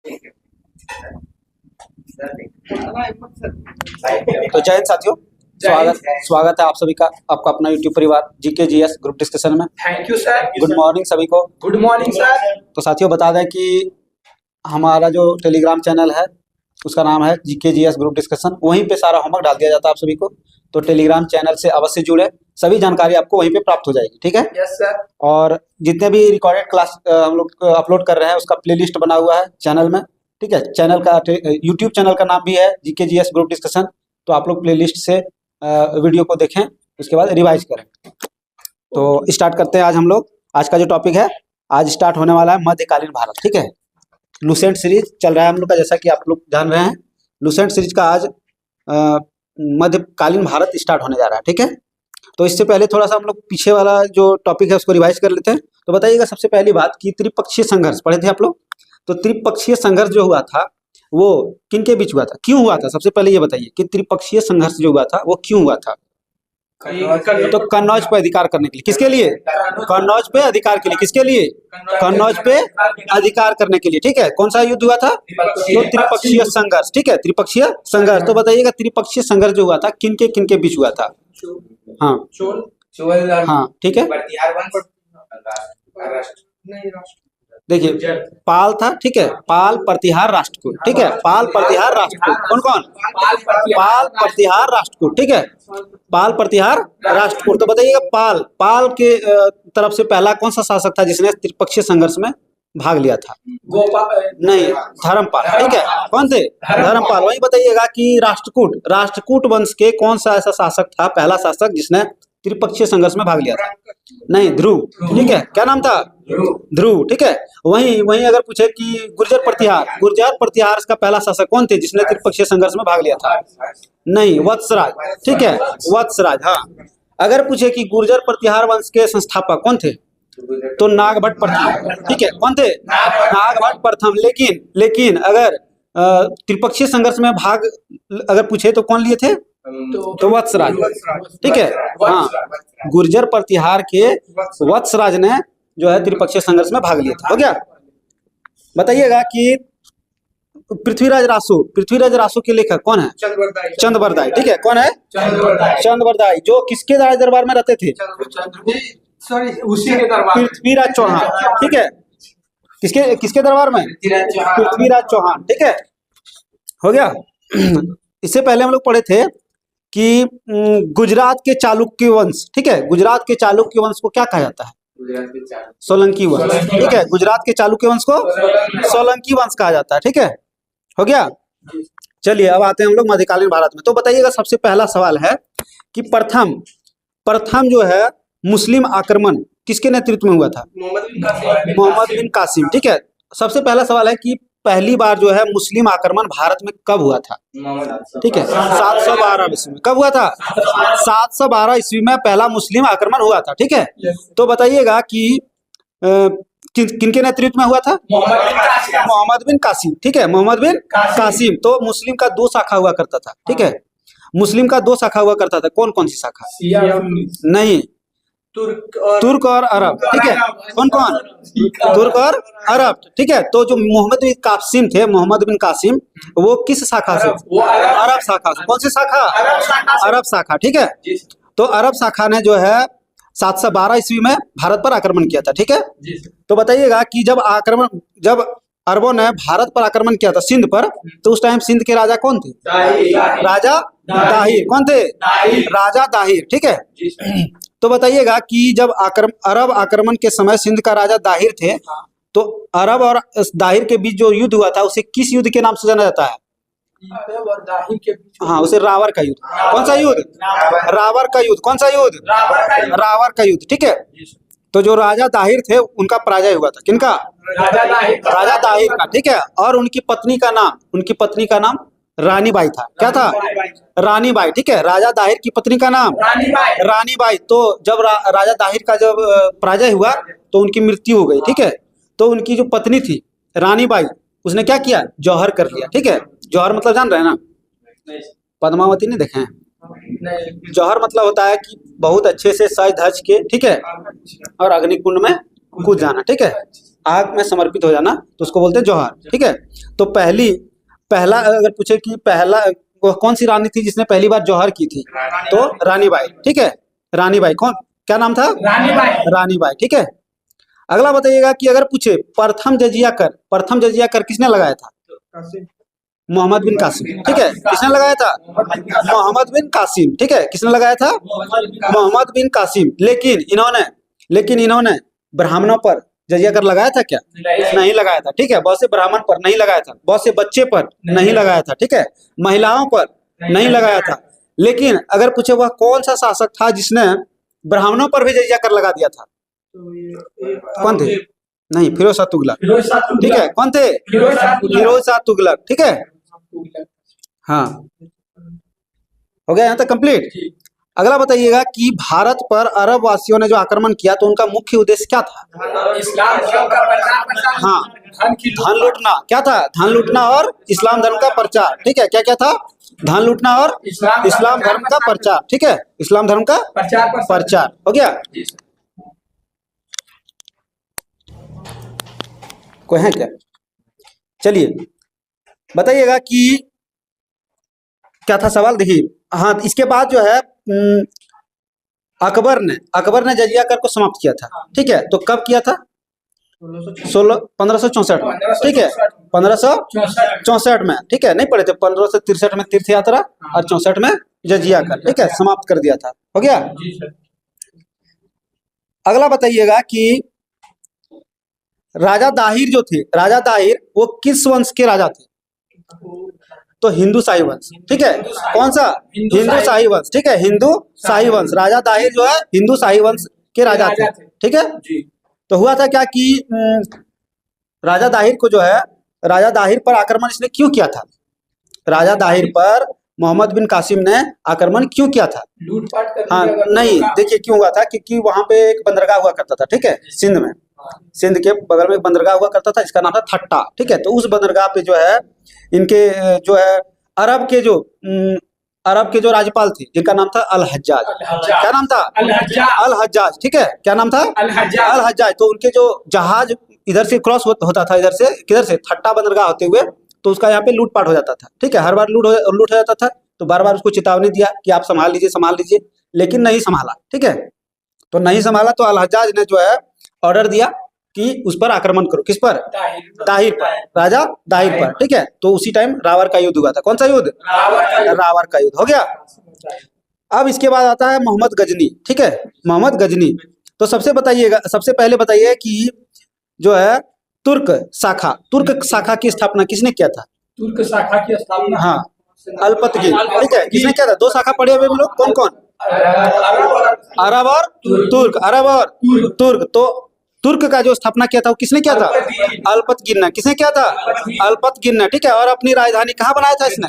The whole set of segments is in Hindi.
तो जय हिंद साथियों, स्वागत स्वागत है आप सभी का आपका अपना YouTube परिवार जीके जीएस ग्रुप डिस्कशन में। Thank you sir. Good morning सभी को। Good morning sir. तो साथियों बता दें कि हमारा जो टेलीग्राम चैनल है उसका नाम है जीके जीएस ग्रुप डिस्कशन। वहीं पे सारा होमवर्क डाल दिया जाता है आप सभी को। तो टेलीग्राम चैनल से अवश्य जुड़े, सभी जानकारी आपको वहीं पे प्राप्त हो जाएगी। ठीक है? Yes sir. और जितने भी रिकॉर्डेड क्लास हम लोग अपलोड कर रहे हैं उसका प्लेलिस्ट बना हुआ है चैनल में। ठीक है? चैनल का यूट्यूब चैनल का नाम भी है जीके जीएस ग्रुप डिस्कशन। तो आप लोग प्लेलिस्ट से वीडियो को देखें, उसके बाद रिवाइज करें। तो स्टार्ट करते हैं। आज हम लोग आज का जो टॉपिक है, आज स्टार्ट होने वाला है मध्यकालीन भारत। ठीक है? लुसेंट सीरीज चल रहा है हम लोग का, जैसा कि आप लोग जान रहे हैं। लुसेंट सीरीज का आज मध्यकालीन भारत स्टार्ट होने जा रहा है। ठीक है? तो इससे पहले थोड़ा सा हम लोग पीछे वाला जो टॉपिक है उसको रिवाइज कर लेते हैं। तो बताइएगा सबसे पहली बात कि त्रिपक्षीय संघर्ष पढ़े थे आप लोग। तो त्रिपक्षीय संघर्ष जो हुआ था वो किन के बीच हुआ था, क्यों हुआ था? सबसे पहले ये बताइए कि त्रिपक्षीय संघर्ष जो हुआ था वो क्यों हुआ था? तो कन्नौज पे अधिकार करने के लिए। किसके लिए? कन्नौज पे अधिकार के लिए। किसके लिए? कन्नौज पे अधिकार करने के लिए। ठीक है? कौन सा युद्ध हुआ था? तो त्रिपक्षीय संघर्ष। ठीक है? त्रिपक्षीय संघर्ष। तो बताइएगा त्रिपक्षीय संघर्ष जो हुआ था किन के बीच हुआ था? हाँ हाँ, ठीक है। देखिए पाल था। ठीक है? पाल, प्रतिहार, राष्ट्रकूट। ठीक है? पाल, प्रतिहार, राष्ट्रकूट। कौन कौन? पाल, प्रतिहार, राष्ट्रकूट। ठीक है? पाल, प्रतिहार, राष्ट्रकूट। तो बताइएगा पाल के तरफ से पहला कौन सा शासक था जिसने त्रिपक्षीय संघर्ष में भाग लिया था? नहीं, धर्मपाल। ठीक है? कौन थे? धर्मपाल। वही बताइएगा कि राष्ट्रकूट वंश के कौन सा ऐसा शासक था, पहला शासक जिसने त्रिपक्षीय संघर्ष में भाग लिया था? नहीं, ध्रुव। ठीक है? क्या नाम था? ध्रुव। ठीक है? वहीं अगर पूछे कि गुर्जर प्रतिहार का पहला शासक कौन थे जिसने त्रिपक्षीय संघर्ष में भाग लिया था? नहीं, वत्सराज। ठीक है? वत्सराज। हाँ। अगर पूछे कि गुर्जर प्रतिहार वंश के संस्थापक कौन थे, तो नागभट्ट प्रथम। ठीक है? कौन थे? नागभट्ट प्रथम। लेकिन अगर त्रिपक्षीय संघर्ष में भाग अगर पूछे तो कौन लिए थे? तो वत्सराज। ठीक है? हाँ, गुर्जर प्रतिहार के वत्सराज ने जो है त्रिपक्षीय संघर्ष में भाग लिया था। हो गया? बताइएगा कि पृथ्वीराज रासो के लेखक कौन है? चंद्रबरदाई। ठीक है? कौन है? चंद्रबरदाई, जो किसके दरबार में रहते थे? उसी के दरबार। पृथ्वीराज चौहान। ठीक है? किसके दरबार में? पृथ्वीराज चौहान। ठीक है? हो गया? इससे पहले हम लोग पढ़े थे कि गुजरात के चालुक्य वंश। ठीक है? गुजरात के चालुक्य वंश को क्या कहा जाता है? सोलंकी वंश। ठीक है? गुजरात के चालुक्य वंश को सोलंकी वंश कहा जाता है। ठीक है? हो गया? चलिए अब आते हैं हम लोग मध्यकालीन भारत में। तो बताइएगा सबसे पहला सवाल है कि प्रथम जो है मुस्लिम आक्रमण किसके नेतृत्व में हुआ था? मोहम्मद बिन कासिम। ठीक है? सबसे पहला सवाल है कि पहली बार जो है मुस्लिम आक्रमण भारत में कब हुआ था? ठीक है? 712 ईस्वी में। कब हुआ था? 712 ईस्वी में पहला मुस्लिम आक्रमण हुआ था। ठीक है? तो बताइएगा कि किनके नेतृत्व में हुआ था? मोहम्मद बिन कासिम। ठीक है? मोहम्मद बिन कासिम। तो मुस्लिम का दो शाखा हुआ करता था। ठीक है? मुस्लिम का दो शाखा हुआ करता था। कौन कौन सी शाखा? नहीं, तुर्क और अरब। ठीक है? कौन कौन? तुर्क और अरब। ठीक है? तो जो मोहम्मद बिन कासिम वो किस शाखा से? अरब शाखा से। कौन सी शाखा? अरब शाखा। ठीक है? तो अरब शाखा ने जो है 712 ईस्वी में भारत पर आक्रमण किया था। ठीक है? तो बताइएगा कि जब अरबों ने भारत पर आक्रमण किया था सिंध पर, तो उस टाइम सिंध के राजा कौन थे? राजा दाहिर। कौन थे? राजा दाहिर। ठीक है? तो बताइएगा कि जब अरब आक्रमण के समय सिंध का राजा दाहिर थे, तो अरब और दाहिर के बीच जो युद्ध हुआ था उसे किस युद्ध के नाम से जाना जाता है? हाँ, उसे रावर का युद्ध। कौन सा युद्ध? रावर का युद्ध। कौन सा युद्ध? रावर का युद्ध। ठीक है? तो जो राजा दाहिर थे उनका पराजय हुआ था। किनका? राजा दाहिर का। ठीक है? और उनकी पत्नी का नाम रानीबाई था। क्या था? रानीबाई। ठीक है? राजा दाहिर की पत्नी का नाम रानीबाई। तो जब राजा दाहिर का जब पराजय हुआ तो उनकी मृत्यु हो गई। ठीक है? तो उनकी जो पत्नी थी रानीबाई, उसने क्या किया? जौहर कर लिया। ठीक है? जौहर मतलब जान रहे हैं ना? पद्मावती नहीं देखे हैं? जौहर मतलब होता है कि बहुत अच्छे से सज धज के, ठीक है, और अग्निकुंड में कूद जाना। ठीक है? आग में समर्पित हो जाना, तो उसको बोलते हैं जौहर, ठीक है। तो पहला अगर पूछे कि पहला वो कौन सी रानी थी जिसने पहली बार जौहर की थी, तो रानीबाई, ठीक है। रानीबाई, कौन, क्या नाम था? रानीबाई, ठीक है। अगला बताइएगा कि अगर पूछे प्रथम जजिया कर किसने लगाया था? मोहम्मद बिन कासिम, ठीक है। किसने लगाया था? मोहम्मद बिन कासिम, ठीक है। किसने लगाया था? मोहम्मद बिन कासिम। लेकिन इन्होंने ब्राह्मणों पर जजिया कर लगाया था क्या? नहीं लगाया था, ठीक है। बहुत से ब्राह्मण पर नहीं लगाया था, बहुत से बच्चे पर नहीं लगाया था, ठीक है। महिलाओं पर नहीं लगाया था। लेकिन अगर पूछे वह कौन सा शासक था जिसने ब्राह्मणों पर भी जजिया कर लगा दिया था? कौन थे? नहीं, फिरोज शाह तुगलक, ठीक है। कौन थे? फिरोज शाह तुगलक, ठीक है। हाँ, हो गया यहाँ तक कंप्लीट। अगला बताइएगा कि भारत पर अरब वासियों ने जो आक्रमण किया तो उनका मुख्य उद्देश्य क्या था? इस्लाम धर्म का प्रचार प्रसार, हाँ, धन की धन लूटना, क्या था? धन लूटना और इस्लाम धर्म का प्रचार, ठीक है। क्या क्या था? धन लूटना और इस्लाम धर्म का प्रचार, ठीक है। इस्लाम धर्म का प्रचार, हो गया। कोई है क्या? चलिए बताइएगा कि क्या था सवाल, देखिए। हाँ, इसके बाद जो है अकबर ने जजिया कर को समाप्त किया था, ठीक है। तो कब किया था? 1564 में, ठीक है। 1564 में, ठीक है। नहीं पढ़े थे? 1563 में तीर्थ यात्रा और 64 में जजिया कर, ठीक है, समाप्त कर दिया था, हो गया। अगला बताइएगा कि राजा दाहिर जो थे, राजा दाहिर वो किस वंश के राजा थे? तो हिंदू शाही वंश, ठीक है। कौन सा? हिंदू शाही वंश, ठीक है। हिंदू शाही वंश, राजा दाहिर जो है हिंदू शाही वंश के राजा थे, ठीक है। तो हुआ था क्या कि राजा दाहिर को जो है, राजा दाहिर पर आक्रमण इसने क्यों किया था? राजा दाहिर पर मोहम्मद बिन कासिम ने आक्रमण क्यों किया था? लूटपाट कर, हाँ, नहीं, देखिए क्यों हुआ था, क्योंकि वहां पे एक बंदरगाह हुआ करता था, ठीक है, सिंध में। सिंध के बगल में एक बंदरगाह हुआ करता था, इसका नाम था ठट्टा, ठीक है। तो उस बंदरगाह पे जो है इनके जो है अरब के जो राज्यपाल थे जिनका नाम था अल हज्जाज, क्या नाम था? अल हज्जाज, ठीक है। क्या नाम था? अल हज्जाज। तो उनके जो जहाज इधर से क्रॉस होता था, इधर से किधर से, ठट्टा बंदरगाह होते हुए, तो उसका यहाँ पे लूटपाट हो जाता था, ठीक है। हर बार लूट हो जाता था। तो बार बार उसको चेतावनी दिया कि आप संभाल लीजिए, लेकिन नहीं संभाला, ठीक है। तो नहीं संभाला तो अल हज्जाज ने जो है ऑर्डर दिया कि उस पर आक्रमण करो। किस पर? दाहिर पर, राजा दाहिर पर, ठीक है। तो उसी टाइम रावर का युद्ध हुआ था। कौन सा युद्ध? रावर का युद्ध, हो गया। अब इसके बाद आता है मोहम्मद गजनी, ठीक है। मोहम्मद गजनी। तो सबसे पहले बताइए कि जो है तुर्क शाखा की स्थापना किसने किया था? तुर्क शाखा की स्थापना, हाँ, अल्पतगिन, ठीक है। किसने किया था? दो शाखा पढ़े हुए लोग कौन कौन? अरब और तुर्क, अरब और तुर्क। तो तुर्क का जो स्थापना किया था वो किसने किया था? अल्पतगिन ने। किसने किया था? अल्पतगिन ने, ठीक है। और अपनी राजधानी कहाँ बनाया था इसने?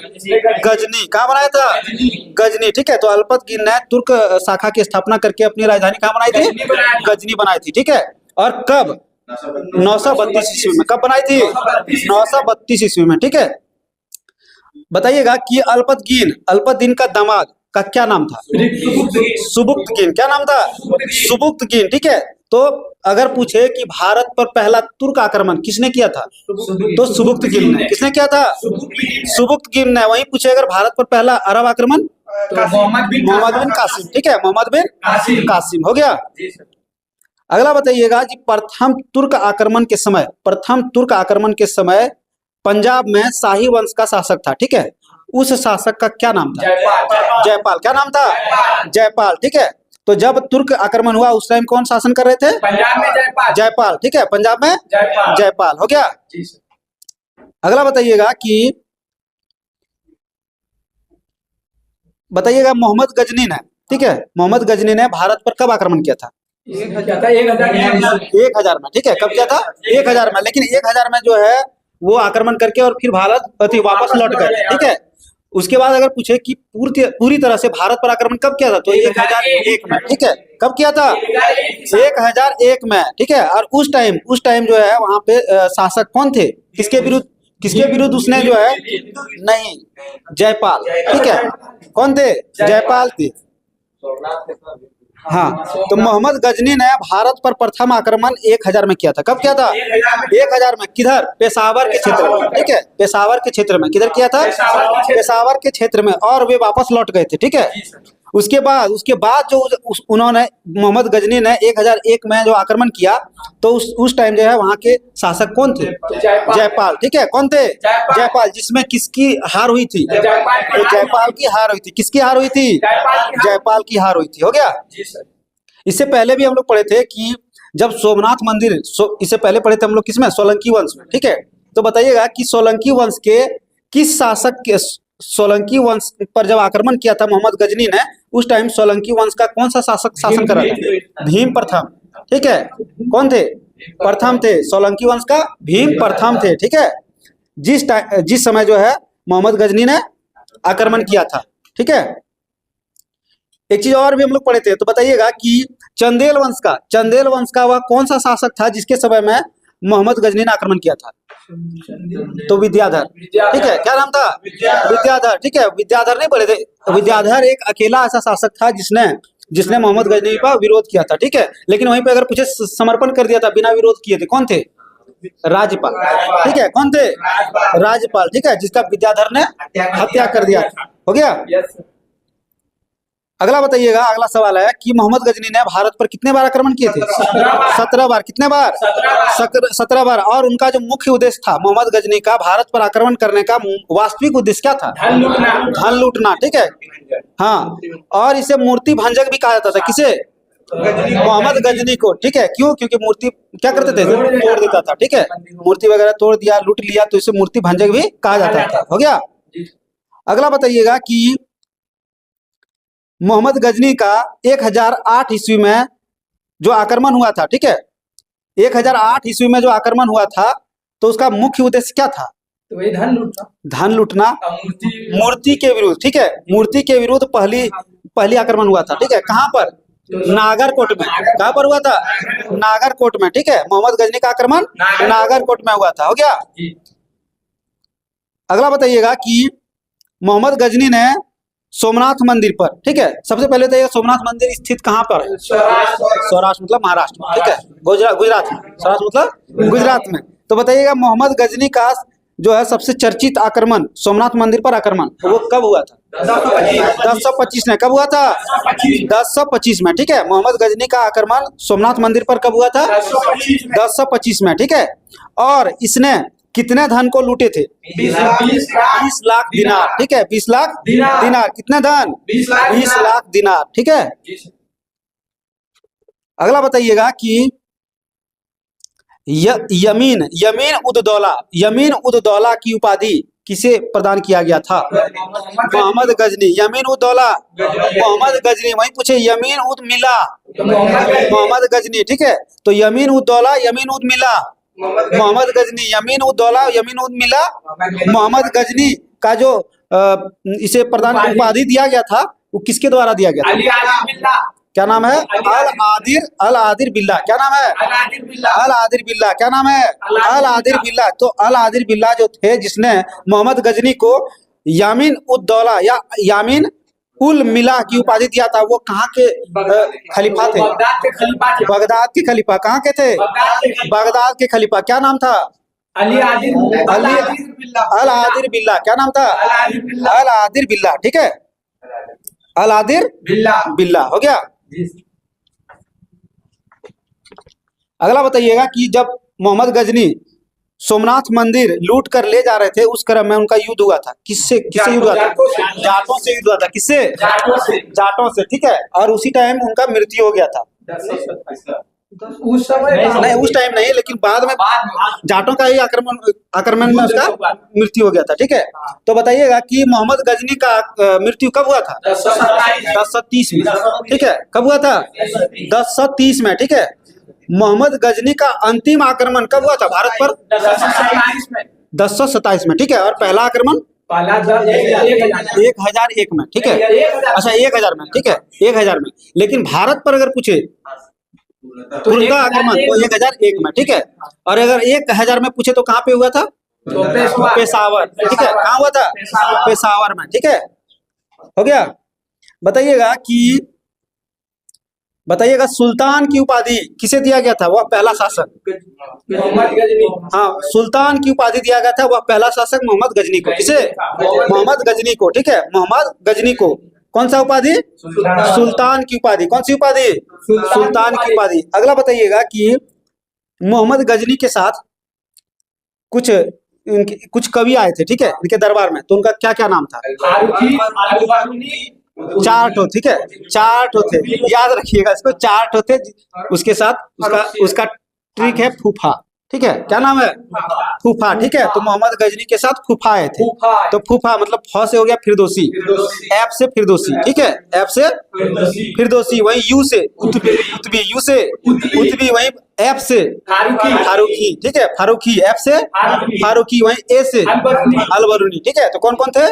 गजनी। कहाँ बनाया था? गजनी, ठीक है। तो अल्पतगिन ने तुर्क शाखा की स्थापना करके अपनी राजधानी कहाँ बनाई थी? गजनी बनाई थी, ठीक है। और कब? 932 ईस्वी में। कब बनाई थी? 932 ईस्वी में, ठीक है। बताइएगा कि अल्पतगिन का दामाद का क्या नाम था? सुबुक्तगिन। क्या नाम था? सुबुक्तगिन, ठीक है। तो अगर पूछे कि भारत पर पहला तुर्क आक्रमण किसने किया था, तो सुबुक्तगिन ने। किसने किया था? सुबुक्तगिन ने। वहीं पूछे अगर भारत पर पहला अरब आक्रमण, मोहम्मद बिन कासिम, ठीक है, मोहम्मद बिन कासिम, हो गया। अगला बताइएगा कि प्रथम तुर्क आक्रमण के समय पंजाब में शाही वंश का शासक था, ठीक है। उस शासक का क्या नाम था? जयपाल। क्या नाम था? जयपाल, ठीक है। तो जब तुर्क आक्रमण हुआ उस टाइम कौन शासन कर रहे थे? पंजाब में जयपाल, ठीक है। पंजाब में जयपाल, हो गया। अगला बताइएगा मोहम्मद गजनी ने, ठीक है, मोहम्मद गजनी ने भारत पर कब आक्रमण किया था? 1000 में, ठीक है। कब किया था? 1000 में। लेकिन 1000 में जो है वो आक्रमण करके और फिर भारत वापस लौट गए, ठीक है। उसके बाद अगर पूछे कि पूरी तरह से भारत पर आक्रमण कब किया था, तो 1001 में, ठीक है। कब किया था? 1001 में, ठीक है। और उस टाइम जो है वहां पे शासक कौन थे? किसके विरुद्ध उसने जो है, नहीं, जयपाल, ठीक है। कौन थे? जयपाल थे। हाँ, तो मोहम्मद गजनी ने भारत पर प्रथम आक्रमण 1000 में किया था। कब किया था? 1000 में। किधर? पेशावर के क्षेत्र में, ठीक है, पेशावर के क्षेत्र में। किधर किया था? पेशावर के क्षेत्र में। और वे वापस लौट गए थे, ठीक है। उसके बाद जो उन्होंने मोहम्मद गजनी ने 1001 में जो आक्रमण किया, तो उस टाइम जो है वहाँ के शासक कौन थे? जयपाल, ठीक है। कौन थे? जयपाल। जिसमें किसकी हार हुई थी? जयपाल की हार हुई थी। किसकी हार हुई थी? जयपाल की हार हुई थी। हो गया। इससे पहले भी हम लोग पढ़े थे कि जब सोमनाथ मंदिर, इससे पहले पढ़े थे हम लोग किसमें? सोलंकी वंश में, ठीक है। तो बताइएगा कि सोलंकी वंश के किस शासक के, सोलंकी वंश पर जब आक्रमण किया था मोहम्मद गजनी ने, उस टाइम सोलंकी वंश का कौन सा शासक शासन कर रहा था? भीम प्रथम, ठीक है। कौन थे? प्रथम थे। सोलंकी वंश का भीम प्रथम थे, ठीक है। जिस समय जो है मोहम्मद गजनी ने आक्रमण किया था, ठीक है। एक चीज और भी हम लोग पढ़े थे, तो बताइएगा कि चंदेल वंश का वह कौन सा शासक था जिसके समय में मोहम्मद गजनी ने आक्रमण किया था? तो विद्याधर, ठीक है। क्या नाम था? विद्याधर, ठीक है। विद्याधर नहीं पढ़े थे? विद्याधर एक अकेला ऐसा शासक था जिसने मोहम्मद गजनी का विरोध किया था, ठीक है। लेकिन वहीं पे अगर पूछे समर्पण कर दिया था, बिना विरोध किए थे, कौन थे? राज्यपाल, ठीक है। कौन थे? राज्यपाल, ठीक है, जिसका विद्याधर ने हत्या कर दिया था। हो गया। अगला बताइएगा, अगला सवाल है कि मोहम्मद गजनी ने भारत पर कितने बार आक्रमण किए थे? 17 बार। कितने बार? 17 बार। और उनका जो मुख्य उद्देश्य था मोहम्मद गजनी का भारत पर आक्रमण करने का वास्तविक उद्देश्य क्या था? धन लूटना, ठीक है। हाँ, और इसे मूर्ति भंजक भी कहा जाता था। किसे? मोहम्मद गजनी को, ठीक है। क्यों? क्योंकि मूर्ति क्या करते थे? तोड़ देता था, ठीक है। मूर्ति वगैरह तोड़ दिया, लूट लिया, तो इसे मूर्ति भंजक भी कहा जाता था। हो गया। अगला बताइएगा कि मोहम्मद गजनी का 1008 ईस्वी में जो आक्रमण हुआ था, ठीक है, 1008 ईस्वी में जो आक्रमण हुआ था, तो उसका मुख्य उद्देश्य क्या था? तो वही धन लूटना, मूर्ति के विरुद्ध, ठीक है। मूर्ति के विरुद्ध पहली आक्रमण हुआ था, ठीक है। कहाँ पर? नागरकोट में। कहाँ पर हुआ था? नागरकोट में, ठीक है। मोहम्मद गजनी का आक्रमण नागरकोट में हुआ था। हो गया। अगला बताइएगा कि मोहम्मद गजनी ने सोमनाथ मंदिर पर, ठीक है, सबसे पहले तो ये सोमनाथ मंदिर स्थित कहाँ पर है? सौराष्ट्र मतलब महाराष्ट्र में, ठीक है। गुजरात में। सौराष्ट्र मतलब गुजरात में। तो बताइएगा मोहम्मद गजनी का जो है सबसे चर्चित आक्रमण, सोमनाथ मंदिर पर आक्रमण, वो कब हुआ था? 1025 में। कब हुआ था? 1025 में, ठीक है। मोहम्मद गजनी का आक्रमण सोमनाथ मंदिर पर कब हुआ था? 1025 में, ठीक है। और इसने कितने धन को लूटे थे? 20 लाख दिनार, ठीक है। 20 लाख दिनार। कितने धन? 20 लाख दिनार, ठीक है। अगला बताइएगा कि यमीन उद दौला की उपाधि किसे प्रदान किया गया था? मोहम्मद गजनी। यमीन उद दौला मोहम्मद गजनी। वहीं पूछे यमीन उद मिला मोहम्मद गजनी, ठीक है। तो यमीन उद दौला, यमीन उद मिला मोहम्मद गजनी। यमीन उद दौला, यमीन उद मिला मोहम्मद गजनी का जो इसे प्रदान उपाधि दिया गया था, वो किसके द्वारा दिया गया था? क्या नाम है? अल आदिर बिल्ला। क्या नाम है? अल आदिर बिल्ला। क्या नाम है? अल आदिर बिल्ला। तो अल आदिर बिल्ला जो थे, जिसने मोहम्मद गजनी को यामीन उद दौला या यामीन उल मिला की उपाधि दिया था, वो कहाँ के खलीफा थे? बगदाद के खलीफा। कहाँ के थे? बगदाद के खलीफा। क्या नाम था? अल आदिर बिल्ला। क्या नाम था? अल आदिर बिल्ला, ठीक है। अल आदिर बिल्ला। हो गया। अगला बताइएगा कि जब मोहम्मद गजनी सोमनाथ मंदिर लूट कर ले जा रहे थे, उस क्रम में उनका युद्ध हुआ था। किससे युद्ध हुआ था? जाटों से युद्ध हुआ था। किससे? जाटों से, ठीक है। और उसी टाइम उनका मृत्यु हो गया था। उस समय नहीं, उस टाइम नहीं, लेकिन बाद में जाटों का ही आक्रमण में उसका मृत्यु हो गया था, ठीक है। तो बताइएगा कि मोहम्मद गजनी का मृत्यु कब हुआ था? 1030 में, ठीक है। कब हुआ था? 1030 में, ठीक है। मोहम्मद गजनी का अंतिम आक्रमण कब हुआ था भारत पर? 1027 में, ठीक है। और पहला आक्रमण 1001 में, ठीक है। अच्छा, 1000 में, ठीक है, 1000 में। लेकिन भारत पर अगर पूछे पूर्ण आक्रमण तो 1001 में, ठीक है। और अगर 1000 में पूछे तो कहाँ पे हुआ था? पेशावर, ठीक है। कहाँ हुआ था? पेशावर में, ठीक है। हो गया। बताइएगा कि बताइएगा सुल्तान की उपाधि किसे दिया गया था, वह पहला शासक। मोहम्मद गजनी। हाँ, सुल्तान की उपाधि दिया गया था, वह पहला शासक मोहम्मद गजनी को। किसे? मोहम्मद गजनी को। ठीक है, मोहम्मद गजनी को। कौन सा उपाधि? सुल्तान की उपाधि। कौन सी उपाधि? सुल्तान की उपाधि। अगला बताइएगा कि मोहम्मद गजनी के साथ कुछ कवि आए थे, ठीक है, इनके दरबार में, तो उनका क्या क्या नाम था? फारूकी, अल-बरूनी, चार ठो, ठीक है, चार ठो थे, याद रखिएगा इसको, चार ठो थे। उसके साथ उसका ट्रिक है फूफा। ठीक है, क्या नाम है? फूफा। ठीक है, तो मोहम्मद गजनी के साथ फूफा आए थे। तो फूफा मतलब फ से हो गया फिरदौसी, एफ से फिरदौसी। ठीक है, एफ से फिरदौसी, वही यू से उत्बी, यू से उत्बी, वही एफ से फारूकी। ठीक है, फारूकी, एफ से फारूकी, वही ए से अलबरूनी। ठीक है, तो कौन कौन थे?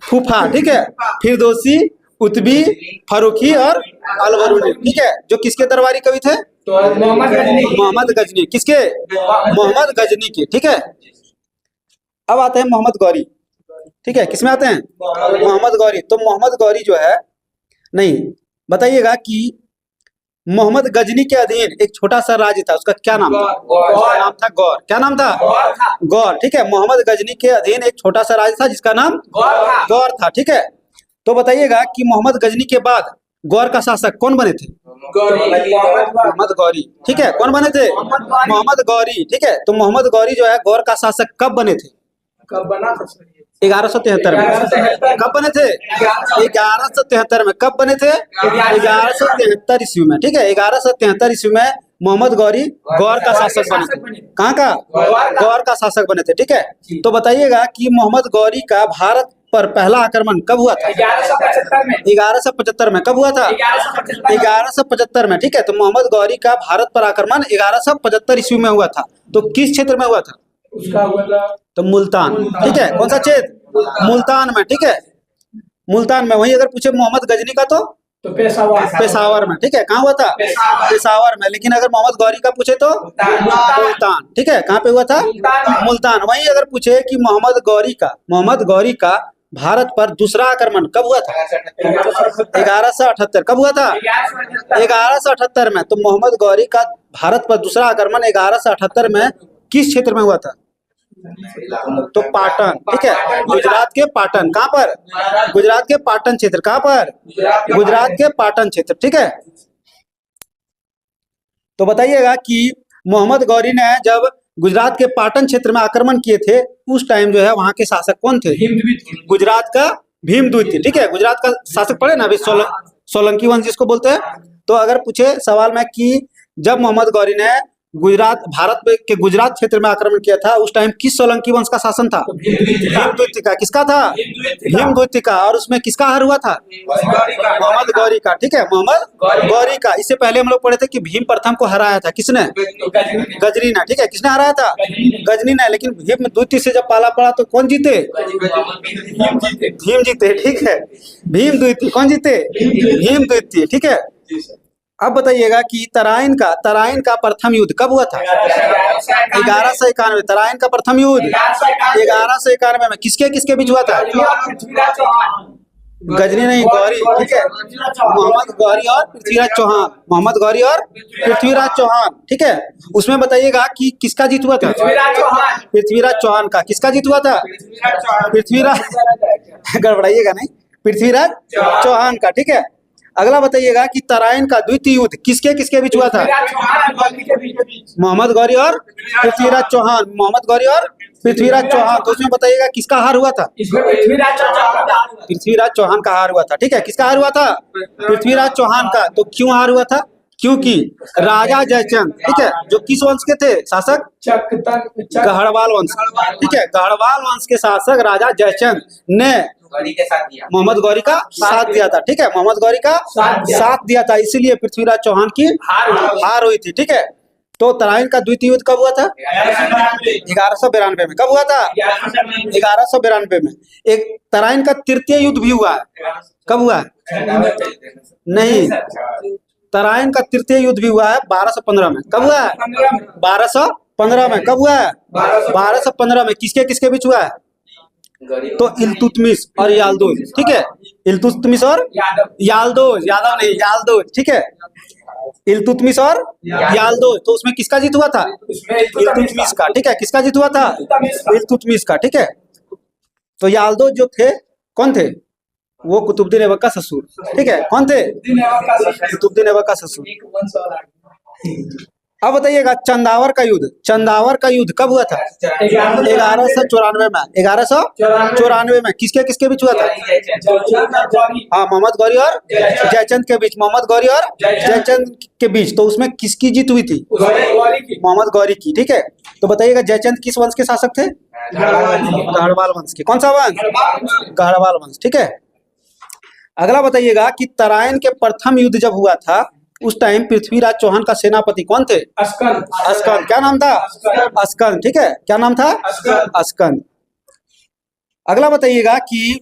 फूफा। ठीक है, फिरदौसी, उत्बी, फारूकी और अलबरूनी। ठीक है, जो किसके दरबारी कवि थे? तो मोहम्मद गजनी। मोहम्मद गजनी। किसके? मोहम्मद गजनी के। ठीक है, अब आते हैं मोहम्मद गौरी। ठीक है, किसमें आते हैं? मोहम्मद गौरी। तो मोहम्मद गौरी जो है, नहीं, बताइएगा कि मोहम्मद गजनी के अधीन एक छोटा सा राज्य था, उसका क्या नाम था? नाम था गौर। क्या नाम था? गौर। ठीक है, मोहम्मद गजनी के अधीन एक छोटा सा राज्य था जिसका नाम गौर था। ठीक है, तो बताइएगा कि मोहम्मद गजनी के बाद गौर का शासक कौन बने थे? मोहम्मद गौरी। ठीक है, कौन बने थे? मोहम्मद गौरी। ठीक है, तो मोहम्मद गौरी जो है गौर का शासक कब बने थे? कब बना था? 1173 में। कब बने थे? 1173 में। कब बने थे? 1173 ईस्वी में। ठीक है, 1173 ईस्वी में मोहम्मद गौरी गौर का शासक बने थे। कहाँ का? गौर का शासक बने थे। ठीक है, तो बताइएगा कि मोहम्मद गौरी का भारत पर पहला आक्रमण कब हुआ था? 1175 में। 1175 में। कब हुआ था? 1175 में। ठीक है, तो मोहम्मद गौरी का भारत पर आक्रमण 1175 ईस्वी में हुआ था। तो किस क्षेत्र में हुआ था? उसका हुआ था तो मुल्तान। ठीक है, कौन सा क्षेत्र? मुल्तान में। ठीक है, मुल्तान में। वहीं अगर पूछे मोहम्मद गजनी का तो पेशावर में। ठीक है, कहाँ हुआ था? पेशावर में। लेकिन अगर मोहम्मद गौरी का पूछे तो मुल्तान। ठीक है, कहाँ पे हुआ था? मुल्तान। वहीं अगर पूछे कि मोहम्मद गौरी का भारत पर दूसरा आक्रमण कब हुआ था? 1178। कब हुआ था? 1178 में। तो मोहम्मद गौरी का भारत पर दूसरा आक्रमण 1178 में किस क्षेत्र में हुआ था? तो पाटन। ठीक है, गुजरात के पाटन। कहाँ पर? गुजरात के पाटन क्षेत्र। कहाँ पर? गुजरात के पाटन क्षेत्र। ठीक है, तो बताइएगा कि मोहम्मद गौरी ने जब गुजरात के पाटन क्षेत्र में आक्रमण किए थे, उस टाइम जो है वहां के शासक कौन थे? गुजरात का भीमद्वितीय। ठीक है, गुजरात का शासक पढ़े ना अभी, सोलंकी वंश जिसको बोलते हैं। तो अगर पूछे सवाल में कि जब मोहम्मद गौरी ने भारत के गुजरात क्षेत्र में आक्रमण किया था, उस टाइम किस सोलंकी वंश का शासन था? भीमद्वितीय का। किसका था? भीमद्वितीय का। और उसमें किसका हार हुआ था? मोहम्मद गौरी का। ठीक है, मोहम्मद गौरी का। इससे पहले हम लोग पढ़े थे कि भीम प्रथम को हराया था। किसने? गजनी ने। ठीक है, किसने हराया था? गजनी ने। लेकिन भीमद्वितीय से जब पाला पड़ा तो कौन जीते? भीम जीते। ठीक है, भीमद्वितीय। कौन जीते? भीमद्वितीय। ठीक है, अब बताइएगा कि तराइन का प्रथम युद्ध कब हुआ था? 1191। तराइन का प्रथम युद्ध 1191 में किसके बीच हुआ था? गजनी नहीं, गौरी। ठीक है, मोहम्मद गौरी और पृथ्वीराज चौहान। मोहम्मद गौरी और पृथ्वीराज चौहान। ठीक है, उसमें बताइएगा कि किसका जीत हुआ था? पृथ्वीराज चौहान का। किसका जीत हुआ था? पृथ्वीराज गड़बड़ाइएगा नहीं, पृथ्वीराज चौहान का। ठीक है, अगला बताइएगा कि तराइन का द्वितीय युद्ध किसके बीच हुआ था? मोहम्मद गौरी और पृथ्वीराज चौहान। मोहम्मद गौरी और पृथ्वीराज चौहान। तो उसमें बताइएगा किसका हार हुआ था? पृथ्वीराज चौहान का हार हुआ था। ठीक है, किसका हार हुआ था? पृथ्वीराज चौहान का। तो क्यों हार हुआ था? क्योंकि राजा जयचंद, ठीक है, जो किस वंश के थे शासक? गढ़वाल वंश। ठीक है, गढ़वाल वंश के शासक राजा जयचंद ने मोहम्मद गौरी का साथ दिया था। ठीक है, मोहम्मद गौरी का साथ दिया था, इसीलिए पृथ्वीराज चौहान की हार हुई थी। ठीक है, तो तराइन का द्वितीय युद्ध कब हुआ था? 1192 में। कब हुआ था? 1192 में। एक तराइन का तृतीय युद्ध भी हुआ है। कब हुआ है? नहीं, तराइन का तृतीय युद्ध भी हुआ है 1215 में। कब हुआ है? 1215 में। कब हुआ है? 1215 में। किसके बीच हुआ है? तो इल्तुतमिश और याल्दुज। ठीक है, इल्तुतमिश और याल्दोज, यादव नहीं याल्दोज, ठीक है। इल्तुतमिश और याल्दोज, तो उसमें किसका जीत हुआ था? उसमें इल्तुतमिश का, ठीक है। किसका जीत हुआ था? इल्तुतमिश का, ठीक है। तो याल्दोज जो थे कौन थे? वो कुतुबुद्दीन ऐबक का ससुर, ठीक है। कौन थे? कुतुबुद्दीन ऐबक का ससुर। अब बताइएगा चंदावर का युद्ध, चंदावर का युद्ध कब हुआ था? 1194 में, 1194 में। किसके किसके बीच हुआ था? हाँ, मोहम्मद गौरी और जयचंद के बीच, मोहम्मद गौरी और जयचंद के बीच। तो उसमें किसकी जीत हुई थी? मोहम्मद गौरी की, ठीक है। तो बताइएगा जयचंद किस वंश के शासक थे? गढ़वाल वंश के। कौन सा वंश? गढ़वाल वंश, ठीक है। अगला बताइएगा कि तराइन के प्रथम युद्ध जब हुआ था उस टाइम पृथ्वीराज चौहान का सेनापति कौन थे? अस्कंद। क्या नाम था? अस्कंद, ठीक है। क्या नाम था? अस्कंद। अगला बताइएगा कि